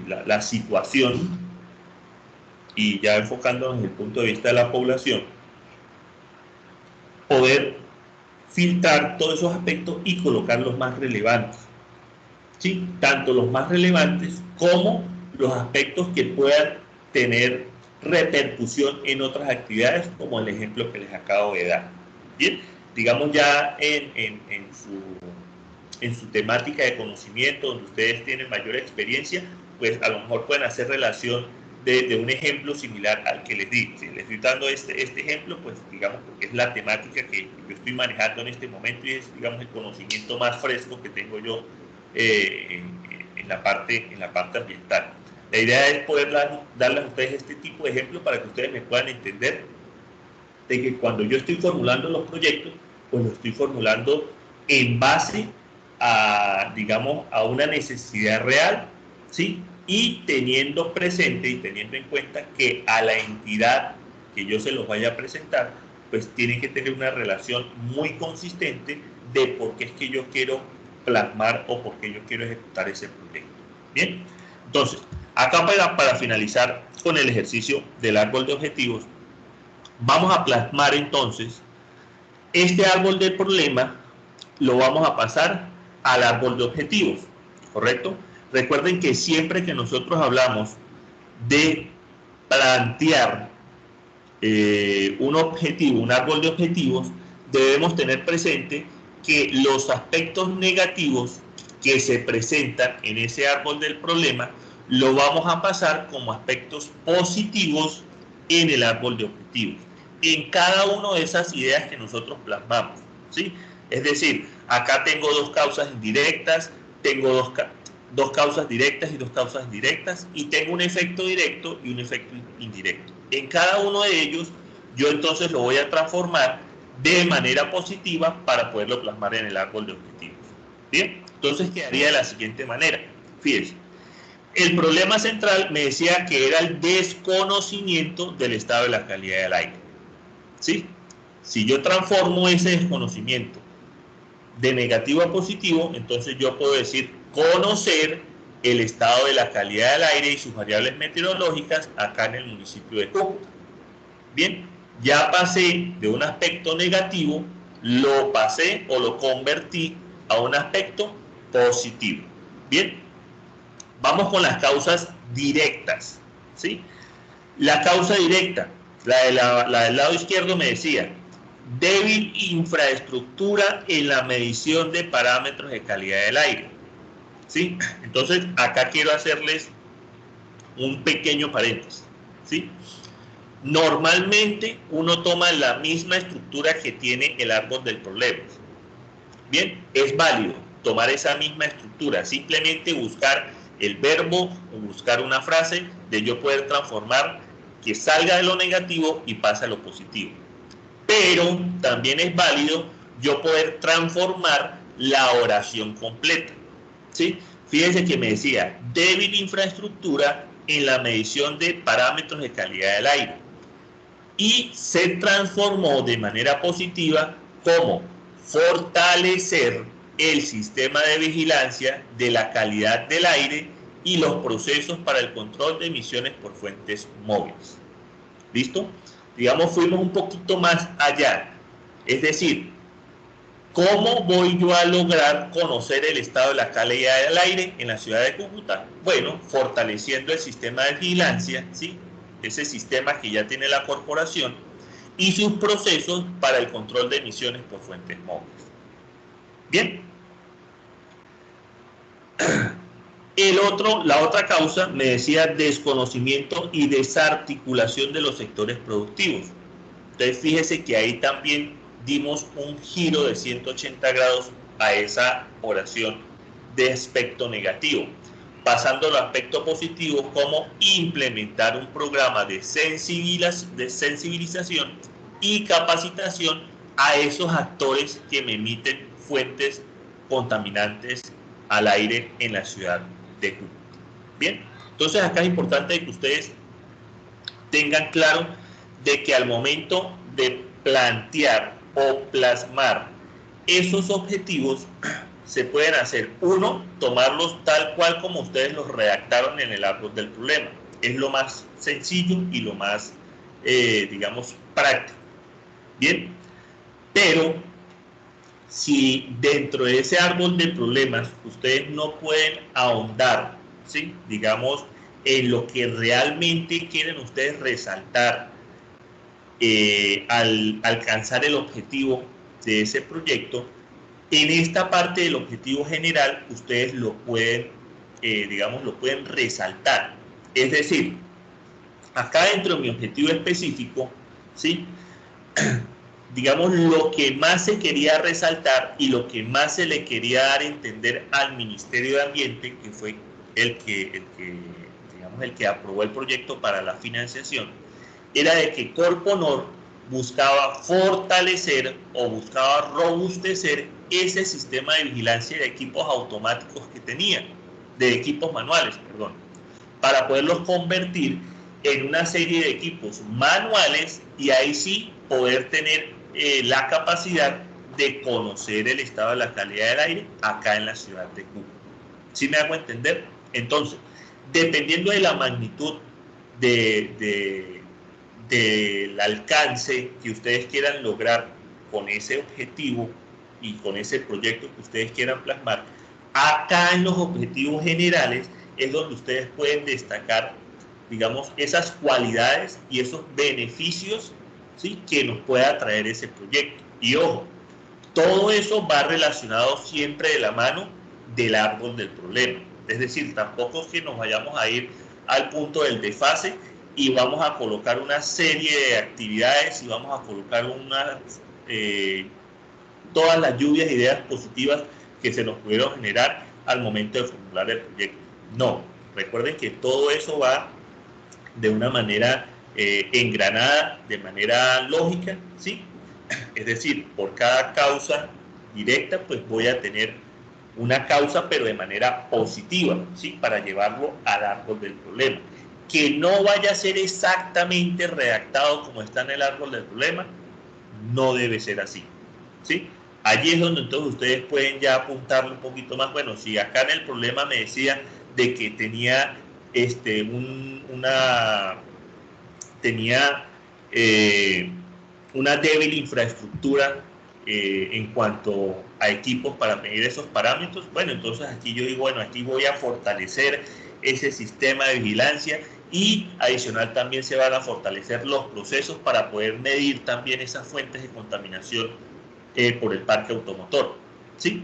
la situación, y ya enfocándonos desde el punto de vista de la población, poder filtrar todos esos aspectos y colocar los más relevantes, ¿sí? Tanto los más relevantes como los aspectos que puedan tener repercusión en otras actividades, como el ejemplo que les acabo de dar. Bien, digamos ya en su temática de conocimiento, donde ustedes tienen mayor experiencia, pues a lo mejor pueden hacer relación de un ejemplo similar al que les di. Si les estoy dando este ejemplo, pues digamos, porque es la temática que yo estoy manejando en este momento y es, digamos, el conocimiento más fresco que tengo yo en la parte ambiental. La idea es poder darles a ustedes este tipo de ejemplos para que ustedes me puedan entender de que cuando yo estoy formulando los proyectos, pues lo estoy formulando en base a, digamos, a una necesidad real, ¿sí? Y teniendo presente y teniendo en cuenta que a la entidad que yo se los vaya a presentar, pues tienen que tener una relación muy consistente de por qué es que yo quiero plasmar o por qué yo quiero ejecutar ese proyecto. Bien, entonces, acá para finalizar con el ejercicio del árbol de objetivos, vamos a plasmar entonces este árbol del problema, lo vamos a pasar al árbol de objetivos, ¿correcto? Recuerden que siempre que nosotros hablamos de plantear un objetivo, un árbol de objetivos, debemos tener presente que los aspectos negativos que se presentan en ese árbol del problema lo vamos a pasar como aspectos positivos en el árbol de objetivos, en cada una de esas ideas que nosotros plasmamos, ¿sí? Es decir, acá tengo dos causas indirectas, tengo dos causas directas y dos causas indirectas, y tengo un efecto directo y un efecto indirecto. En cada uno de ellos, yo entonces lo voy a transformar de manera positiva para poderlo plasmar en el árbol de objetivos. Bien, entonces quedaría de la siguiente manera. Fíjense, el problema central me decía que era el desconocimiento del estado de la calidad del aire, ¿sí? Si yo transformo ese desconocimiento de negativo a positivo, entonces yo puedo decir conocer el estado de la calidad del aire y sus variables meteorológicas acá en el municipio de Cúcuta. Bien, ya pasé de un aspecto negativo, lo pasé o lo convertí a un aspecto positivo. Bien, vamos con las causas directas, ¿sí? La causa directa, la del lado izquierdo me decía, débil infraestructura en la medición de parámetros de calidad del aire, ¿sí? Entonces, acá quiero hacerles un pequeño paréntesis, ¿sí? Normalmente uno toma la misma estructura que tiene el árbol del problema. Bien, es válido tomar esa misma estructura, simplemente buscar el verbo o buscar una frase de yo poder transformar que salga de lo negativo y pase a lo positivo. Pero también es válido yo poder transformar la oración completa, ¿sí? Fíjense que me decía débil infraestructura en la medición de parámetros de calidad del aire, y se transformó de manera positiva como fortalecer el sistema de vigilancia de la calidad del aire y los procesos para el control de emisiones por fuentes móviles. ¿Listo? Digamos, fuimos un poquito más allá. Es decir, ¿Cómo voy yo a lograr conocer el estado de la calidad del aire en la ciudad de Cúcuta? Bueno, fortaleciendo el sistema de vigilancia, ¿sí? Ese sistema que ya tiene la corporación y sus procesos para el control de emisiones por fuentes móviles. Bien. La otra causa, me decía, desconocimiento y desarticulación de los sectores productivos. Entonces, fíjese que ahí también dimos un giro de 180 grados a esa oración de aspecto negativo, pasando al aspecto positivo como implementar un programa de sensibilización y capacitación a esos actores que me emiten fuentes contaminantes al aire en la ciudad de Cúcuta. Bien, entonces acá es importante que ustedes tengan claro de que al momento de plantear o plasmar esos objetivos se pueden hacer, uno, tomarlos tal cual como ustedes los redactaron en el árbol del problema. Es lo más sencillo y lo más, digamos, práctico. Bien, pero si dentro de ese árbol de problemas ustedes no pueden ahondar, ¿sí? Digamos, en lo que realmente quieren ustedes resaltar al alcanzar el objetivo de ese proyecto, en esta parte del objetivo general ustedes lo pueden, digamos, lo pueden resaltar. Es decir, acá dentro de mi objetivo específico, ¿sí? Digamos, lo que más se quería resaltar y lo que más se le quería dar a entender al Ministerio de Ambiente, que fue el que aprobó el proyecto para la financiación, era de que Corponor buscaba fortalecer o buscaba robustecer ese sistema de vigilancia de equipos automáticos que tenía, de equipos manuales, perdón, para poderlos convertir en una serie de equipos manuales y ahí sí poder tener la capacidad de conocer el estado de la calidad del aire acá en la ciudad de Cúcuta. ¿Sí me hago entender? Entonces, dependiendo de la magnitud del alcance que ustedes quieran lograr con ese objetivo y con ese proyecto que ustedes quieran plasmar, acá en los objetivos generales es donde ustedes pueden destacar, digamos, esas cualidades y esos beneficios, ¿sí?, que nos pueda traer ese proyecto. Y ojo, todo eso va relacionado siempre de la mano del árbol del problema. Es decir, tampoco es que nos vayamos a ir al punto del desfase y vamos a colocar una serie de actividades y vamos a colocar todas las lluvias de ideas positivas que se nos pudieron generar al momento de formular el proyecto. No, recuerden que todo eso va de una manera engranada, de manera lógica, ¿sí? Es decir, por cada causa directa, pues voy a tener una causa, pero de manera positiva, ¿sí?, para llevarlo al árbol del problema. Que no vaya a ser exactamente redactado como está en el árbol del problema, no debe ser así, ¿sí? Allí es donde entonces ustedes pueden ya apuntarle un poquito más. Bueno, si acá en el problema me decía de que tenía una débil infraestructura en cuanto a equipos para medir esos parámetros, bueno, entonces aquí yo digo, bueno, aquí voy a fortalecer ese sistema de vigilancia y adicional también se van a fortalecer los procesos para poder medir también esas fuentes de contaminación por el parque automotor, ¿sí?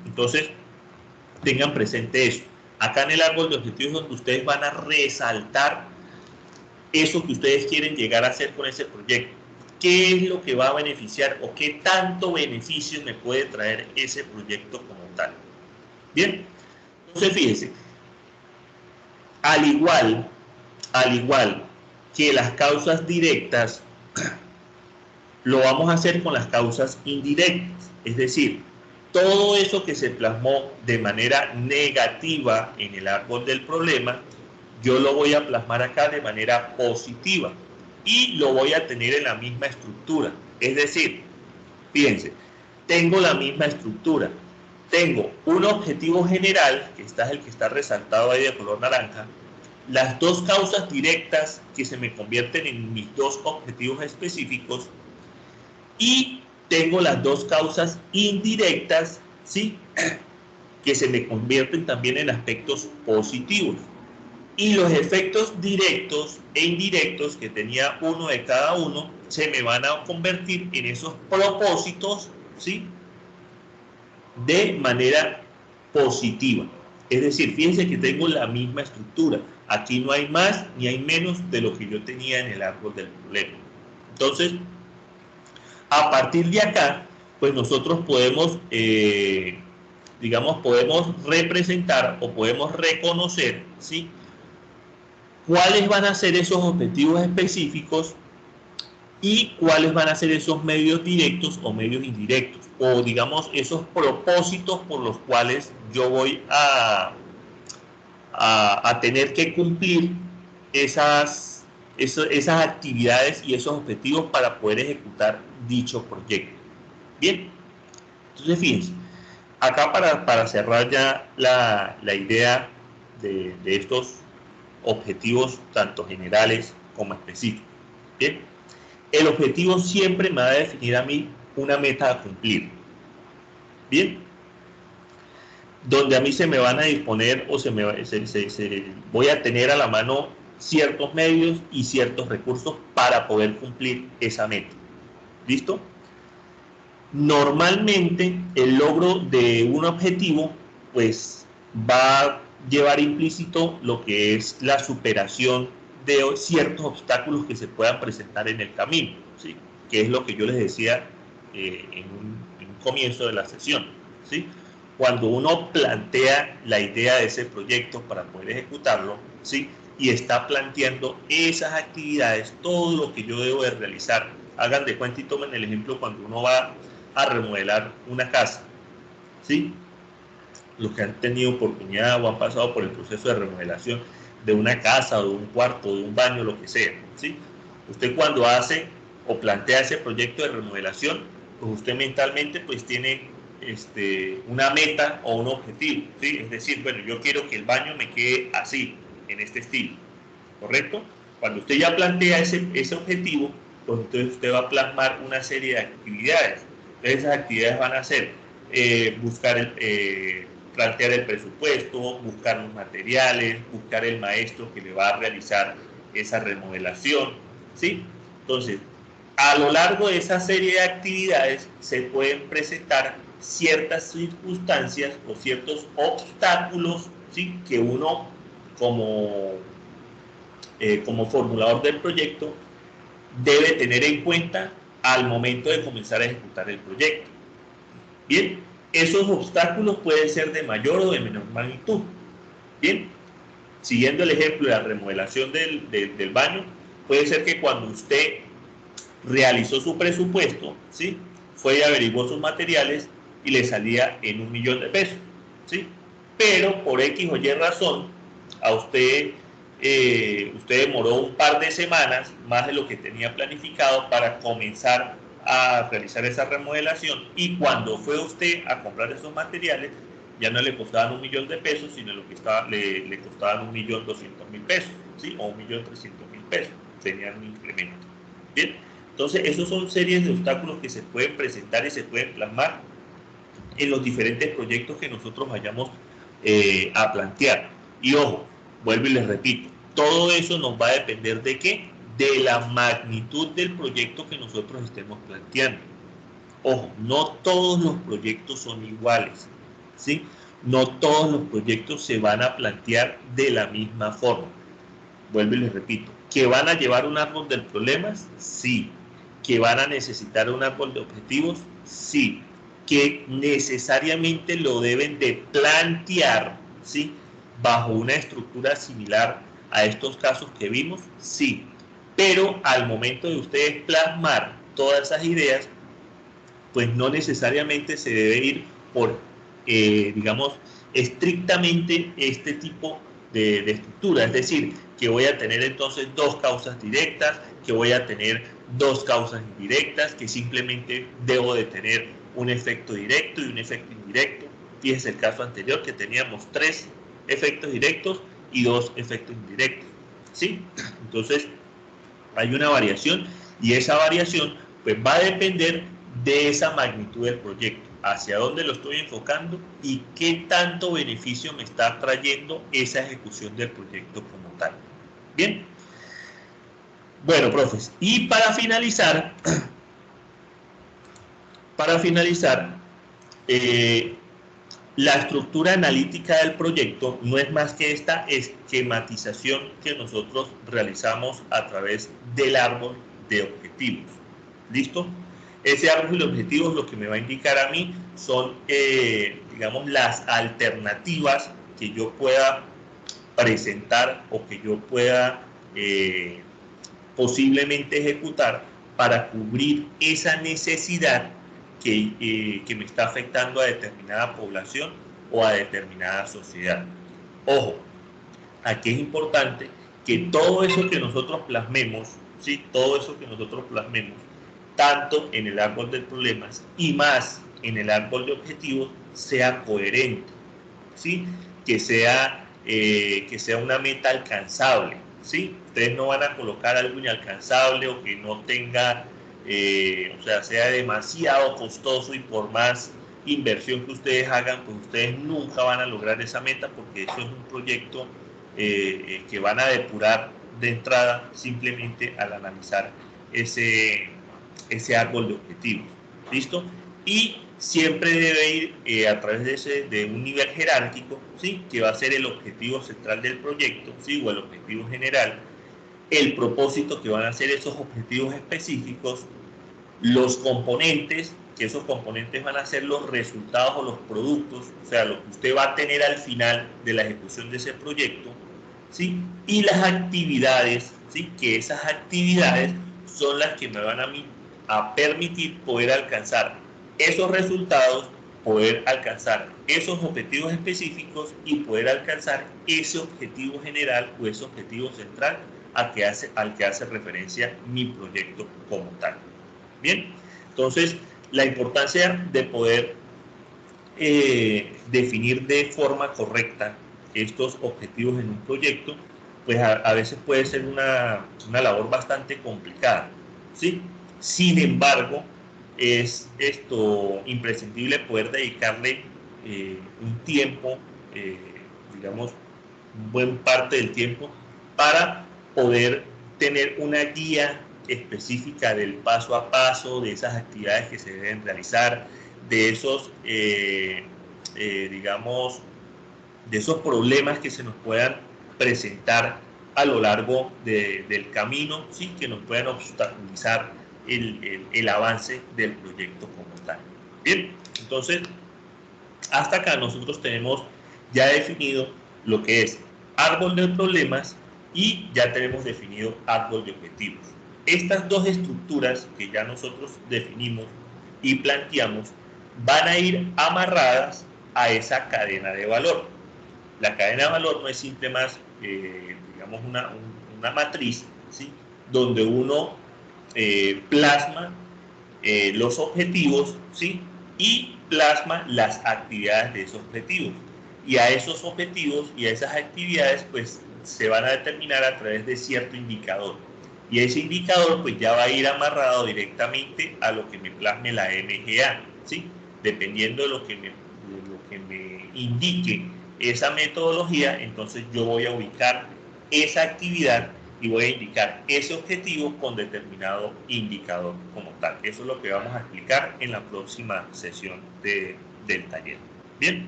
Entonces, tengan presente eso. Acá en el árbol de objetivos donde ustedes van a resaltar eso que ustedes quieren llegar a hacer con ese proyecto. ¿Qué es lo que va a beneficiar o qué tanto beneficio me puede traer ese proyecto como tal? Bien, entonces fíjense, al igual que las causas directas, lo vamos a hacer con las causas indirectas. Es decir, todo eso que se plasmó de manera negativa en el árbol del problema, yo lo voy a plasmar acá de manera positiva y lo voy a tener en la misma estructura. Es decir, fíjense, tengo la misma estructura. Tengo un objetivo general, que es el que está resaltado ahí de color naranja, las dos causas directas que se me convierten en mis dos objetivos específicos y tengo las dos causas indirectas, ¿sí? Que se me convierten también en aspectos positivos. Y los efectos directos e indirectos, que tenía uno de cada uno, se me van a convertir en esos propósitos, ¿sí? De manera positiva. Es decir, fíjense que tengo la misma estructura. Aquí no hay más ni hay menos de lo que yo tenía en el árbol del problema. Entonces, a partir de acá, pues nosotros podemos, digamos, podemos representar o podemos reconocer, ¿sí? Cuáles van a ser esos objetivos específicos y cuáles van a ser esos medios directos o medios indirectos, o digamos esos propósitos por los cuales yo voy a tener que cumplir esas actividades y esos objetivos para poder ejecutar dicho proyecto. Bien, entonces fíjense, acá para cerrar ya la idea de estos objetivos tanto generales como específicos. Bien, el objetivo siempre me va a definir a mí una meta a cumplir. Bien, donde a mí se me van a disponer o voy a tener a la mano ciertos medios y ciertos recursos para poder cumplir esa meta. ¿Listo? Normalmente el logro de un objetivo pues va a llevar implícito lo que es la superación de ciertos obstáculos que se puedan presentar en el camino, ¿sí? Que es lo que yo les decía en un comienzo de la sesión, ¿sí? Cuando uno plantea la idea de ese proyecto para poder ejecutarlo, ¿sí? Y está planteando esas actividades, todo lo que yo debo de realizar. Hagan de cuenta y tomen el ejemplo cuando uno va a remodelar una casa, ¿sí? Los que han tenido oportunidad o han pasado por el proceso de remodelación de una casa, o de un cuarto, o de un baño, lo que sea, ¿sí? Usted cuando hace o plantea ese proyecto de remodelación, pues usted mentalmente pues tiene una meta o un objetivo, ¿sí? Es decir, bueno, yo quiero que el baño me quede así, en este estilo, ¿correcto? Cuando usted ya plantea ese objetivo, pues entonces usted va a plasmar una serie de actividades. Entonces esas actividades van a ser plantear el presupuesto, buscar los materiales, buscar el maestro que le va a realizar esa remodelación, ¿sí? Entonces, a lo largo de esa serie de actividades se pueden presentar ciertas circunstancias o ciertos obstáculos, ¿sí? Que uno como formulador del proyecto debe tener en cuenta al momento de comenzar a ejecutar el proyecto. Bien, esos obstáculos pueden ser de mayor o de menor magnitud. Bien, siguiendo el ejemplo de la remodelación del baño, puede ser que cuando usted realizó su presupuesto, ¿sí? Fue y averiguó sus materiales y le salía en 1.000.000 de pesos, ¿sí? Pero por X o Y razón, a usted demoró un par de semanas más de lo que tenía planificado para comenzar a realizar esa remodelación, y cuando fue usted a comprar esos materiales ya no le costaban 1.000.000 de pesos, sino lo que le costaban 1.200.000 pesos, ¿sí? O 1.300.000 pesos, tenían un incremento. Bien, entonces esos son series de obstáculos que se pueden presentar y se pueden plasmar en los diferentes proyectos que nosotros vayamos a plantear. Y ojo, vuelvo y les repito, todo eso nos va a depender de qué, de la magnitud del proyecto que nosotros estemos planteando. Ojo, no todos los proyectos son iguales, ¿sí? No todos los proyectos se van a plantear de la misma forma. Vuelvo y les repito, ¿que van a llevar un árbol de problemas? Sí. ¿Que van a necesitar un árbol de objetivos? Sí. ¿Que necesariamente lo deben de plantear, ¿sí? Bajo una estructura similar a estos casos que vimos? Sí. Pero al momento de ustedes plasmar todas esas ideas, pues no necesariamente se debe ir por, digamos, estrictamente este tipo de estructura. Es decir, que voy a tener entonces dos causas directas, que voy a tener dos causas indirectas, que simplemente debo de tener un efecto directo y un efecto indirecto. Fíjense el caso anterior que teníamos 3 efectos directos y 2 efectos indirectos, ¿sí? Entonces, hay una variación, y esa variación pues va a depender de esa magnitud del proyecto, hacia dónde lo estoy enfocando y qué tanto beneficio me está trayendo esa ejecución del proyecto como tal. Bien. Bueno, profes, y para finalizar, la estructura analítica del proyecto no es más que esta esquematización que nosotros realizamos a través del árbol de objetivos. ¿Listo? Ese árbol de objetivos lo que me va a indicar a mí son, digamos, las alternativas que yo pueda presentar o que yo pueda posiblemente ejecutar para cubrir esa necesidad que me está afectando a determinada población o a determinada sociedad. Ojo, aquí es importante que todo eso que nosotros plasmemos, ¿sí? Todo eso que nosotros plasmemos, tanto en el árbol de problemas y más en el árbol de objetivos, sea coherente, ¿sí? Que sea una meta alcanzable, ¿sí? Ustedes no van a colocar algo inalcanzable o que no tenga, o sea, sea demasiado costoso y por más inversión que ustedes hagan, pues ustedes nunca van a lograr esa meta porque eso es un proyecto que van a depurar de entrada simplemente al analizar ese árbol de objetivos. ¿Listo? Y siempre debe ir a través de un nivel jerárquico, ¿sí? Que va a ser el objetivo central del proyecto, ¿sí? O el objetivo general, el propósito que van a ser esos objetivos específicos, los componentes, que esos componentes van a ser los resultados o los productos, o sea, lo que usted va a tener al final de la ejecución de ese proyecto, ¿sí? Y las actividades, ¿sí? Que esas actividades son las que me van a permitir poder alcanzar esos resultados, poder alcanzar esos objetivos específicos y poder alcanzar ese objetivo general o ese objetivo central al que hace referencia mi proyecto como tal. Bien, entonces la importancia de poder definir de forma correcta estos objetivos en un proyecto, pues a veces puede ser una labor bastante complicada, ¿sí? Sin embargo, es imprescindible poder dedicarle un tiempo, digamos, un buen parte del tiempo para poder tener una guía específica del paso a paso, de esas actividades que se deben realizar, de esos, digamos, de esos problemas que se nos puedan presentar a lo largo del camino, ¿sí? Que nos puedan obstaculizar el avance del proyecto como tal. Bien, entonces, hasta acá nosotros tenemos ya definido lo que es árbol de problemas y ya tenemos definido árbol de objetivos. Estas dos estructuras que ya nosotros definimos y planteamos van a ir amarradas a esa cadena de valor. La cadena de valor no es simple más, digamos, una matriz, ¿sí? Donde uno plasma los objetivos, ¿sí? Y plasma las actividades de esos objetivos. Y a esos objetivos y a esas actividades, pues, se van a determinar a través de cierto indicador. Y ese indicador, pues, ya va a ir amarrado directamente a lo que me plasme la MGA, ¿sí? Dependiendo de lo que me indique esa metodología, entonces yo voy a ubicar esa actividad y voy a indicar ese objetivo con determinado indicador como tal. Eso es lo que vamos a explicar en la próxima sesión del taller. Bien.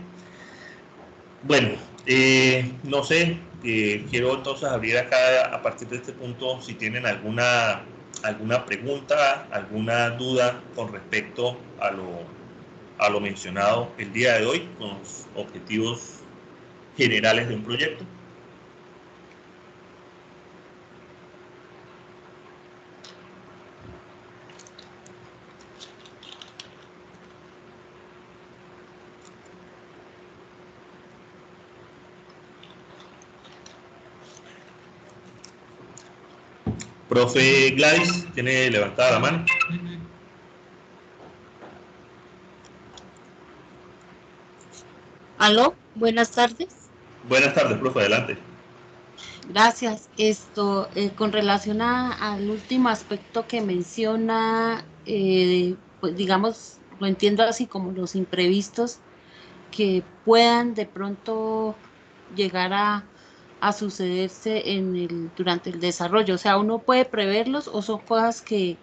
Bueno, no sé, quiero entonces abrir acá a partir de este punto si tienen alguna pregunta, alguna duda con respecto a lo mencionado el día de hoy con los objetivos generales de un proyecto. Profe Gladys, ¿tiene levantada la mano? Aló, buenas tardes. Buenas tardes, profe, adelante. Gracias. Con relación al último aspecto que menciona, pues digamos, lo entiendo así como los imprevistos que puedan de pronto llegar a sucederse durante el desarrollo. O sea, uno puede preverlos o son cosas que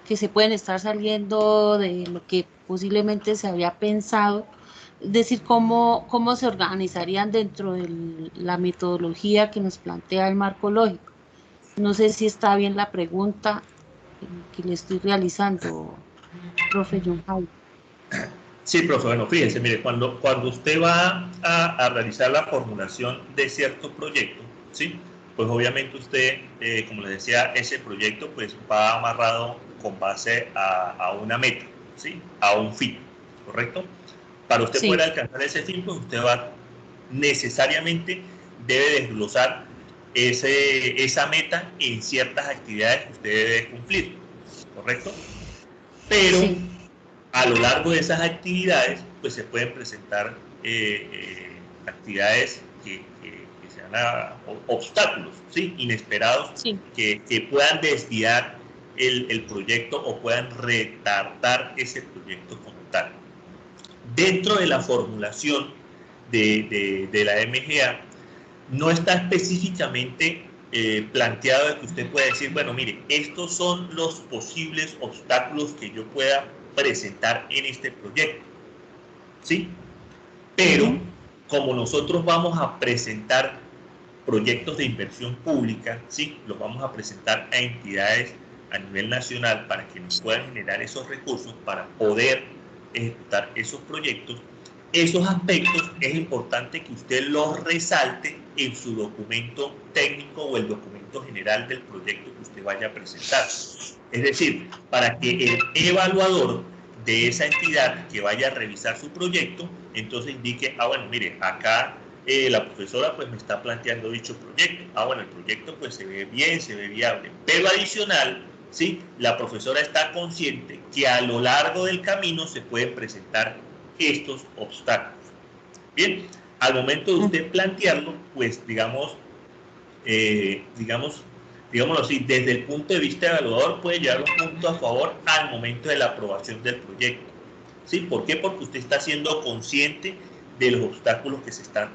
se pueden estar saliendo de lo que posiblemente se había pensado. Es decir, cómo se organizarían dentro de la metodología que nos plantea el marco lógico. No sé si está bien la pregunta que le estoy realizando, profe John Jaime. Sí, profe, bueno, fíjense, mire, cuando usted va a realizar la formulación de cierto proyecto, ¿sí? Pues obviamente usted, como les decía, ese proyecto pues va amarrado con base a una meta, ¿sí? A un fin, ¿correcto? Para usted Sí, poder alcanzar ese fin, pues usted va necesariamente debe desglosar esa meta en ciertas actividades que usted debe cumplir, ¿correcto? Pero sí, a lo largo de esas actividades, pues se pueden presentar actividades que sean obstáculos, ¿sí? Inesperados, sí. que puedan desviar el proyecto o puedan retardar ese proyecto como tal. Dentro de la formulación de la MGA, no está específicamente planteado de que usted pueda decir, bueno, mire, estos son los posibles obstáculos que yo pueda presentar en este proyecto, ¿sí? Pero Ujú. como nosotros vamos a presentar proyectos de inversión pública, ¿sí? Los vamos a presentar a entidades a nivel nacional para que nos puedan generar esos recursos para poder ejecutar esos proyectos. Esos aspectos es importante que usted los resalte en su documento técnico o el documento general del proyecto que usted vaya a presentar. Es decir, para que el evaluador de esa entidad que vaya a revisar su proyecto, entonces indique, bueno, mire, acá la profesora pues me está planteando dicho proyecto. Bueno, el proyecto pues se ve bien, se ve viable, pero adicional, ¿sí? La profesora está consciente que a lo largo del camino se pueden presentar estos obstáculos. Bien, al momento de usted plantearlo, pues digámoslo así, desde el punto de vista evaluador puede llevar un punto a favor al momento de la aprobación del proyecto. ¿Sí? ¿Por qué? Porque usted está siendo consciente de los obstáculos que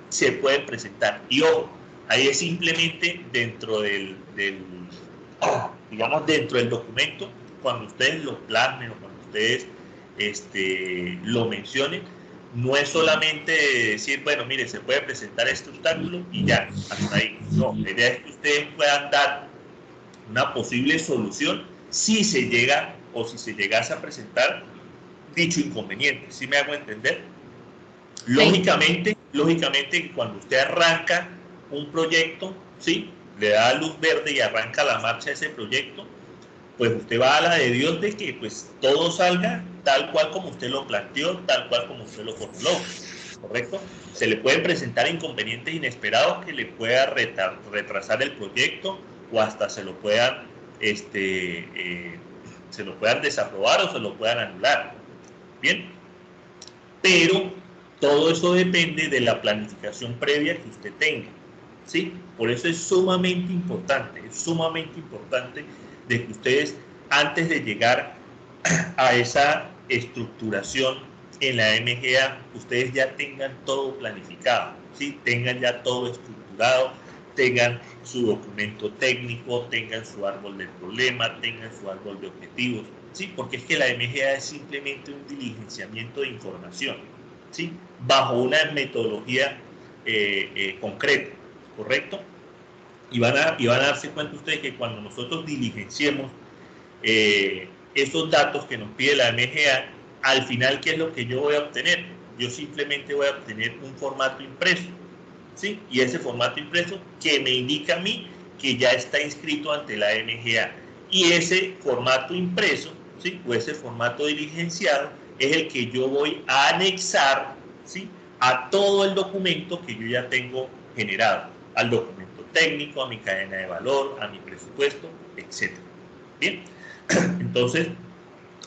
se pueden presentar. Y ojo, ahí es simplemente dentro dentro del documento, cuando ustedes lo plasmen o cuando ustedes lo mencionen, no es solamente decir, bueno, mire, se puede presentar este obstáculo y ya, hasta ahí. No, la idea es que ustedes puedan dar una posible solución si se llega o si se llegase a presentar dicho inconveniente. ¿Sí me hago entender? Sí, Lógicamente, cuando usted arranca un proyecto, ¿sí? Le da luz verde y arranca la marcha de ese proyecto, pues usted va a la de Dios de que pues todo salga tal cual como usted lo planteó, tal cual como usted lo formuló, ¿correcto? Se le pueden presentar inconvenientes inesperados que le pueda retrasar el proyecto o hasta se lo puedan desaprobar o se lo puedan anular. Bien, pero todo eso depende de la planificación previa que usted tenga, ¿sí? Por eso es sumamente importante de que ustedes, antes de llegar a esa estructuración en la MGA, ustedes ya tengan todo planificado, ¿sí? Tengan ya todo estructurado, tengan su documento técnico, tengan su árbol de problema, tengan su árbol de objetivos, ¿sí? Porque es que la MGA es simplemente un diligenciamiento de información, ¿sí? Bajo una metodología concreta, ¿correcto? Y van a darse cuenta ustedes que cuando nosotros diligenciemos esos datos que nos pide la MGA, al final, ¿qué es lo que yo voy a obtener? Yo simplemente voy a obtener un formato impreso, ¿sí? Y ese formato impreso que me indica a mí que ya está inscrito ante la MGA. Y ese formato impreso, ¿sí? O ese formato diligenciado es el que yo voy a anexar, ¿sí? A todo el documento que yo ya tengo generado, al documento técnico, a mi cadena de valor, a mi presupuesto, etc. Bien, entonces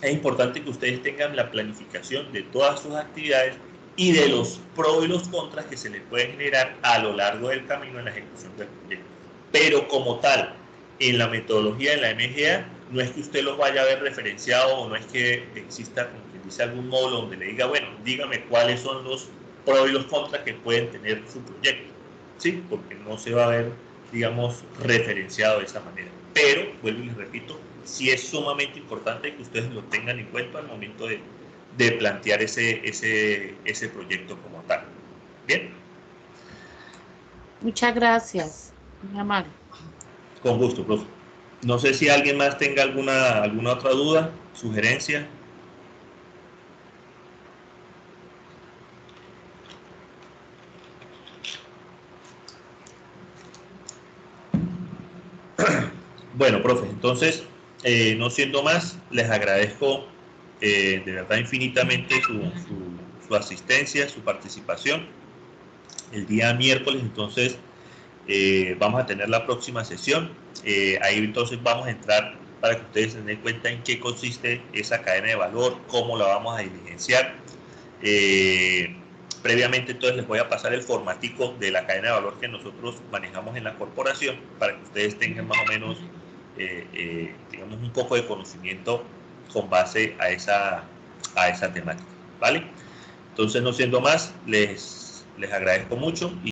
es importante que ustedes tengan la planificación de todas sus actividades y de los pros y los contras que se les pueden generar a lo largo del camino en la ejecución del proyecto. Pero como tal, en la metodología de la MGA, no es que usted los vaya a ver referenciado o no es que exista, como quien dice, algún módulo donde le diga, bueno, dígame cuáles son los pros y los contras que pueden tener su proyecto, ¿sí? Porque no se va a ver, digamos, referenciado de esa manera. Pero, vuelvo y les repito, sí es sumamente importante que ustedes lo tengan en cuenta al momento de plantear ese proyecto como tal. ¿Bien? Muchas gracias, muy amable. Con gusto, profe. No sé si alguien más tenga alguna otra duda, sugerencia. Bueno, profe, entonces, no siendo más, les agradezco de verdad infinitamente su asistencia, su participación. El día miércoles, entonces, vamos a tener la próxima sesión. Ahí entonces vamos a entrar para que ustedes se den cuenta en qué consiste esa cadena de valor, cómo la vamos a diligenciar. Previamente entonces les voy a pasar el formatico de la cadena de valor que nosotros manejamos en la corporación para que ustedes tengan más o menos digamos un poco de conocimiento con base a esa temática, ¿vale? Entonces, no siendo más, les agradezco mucho.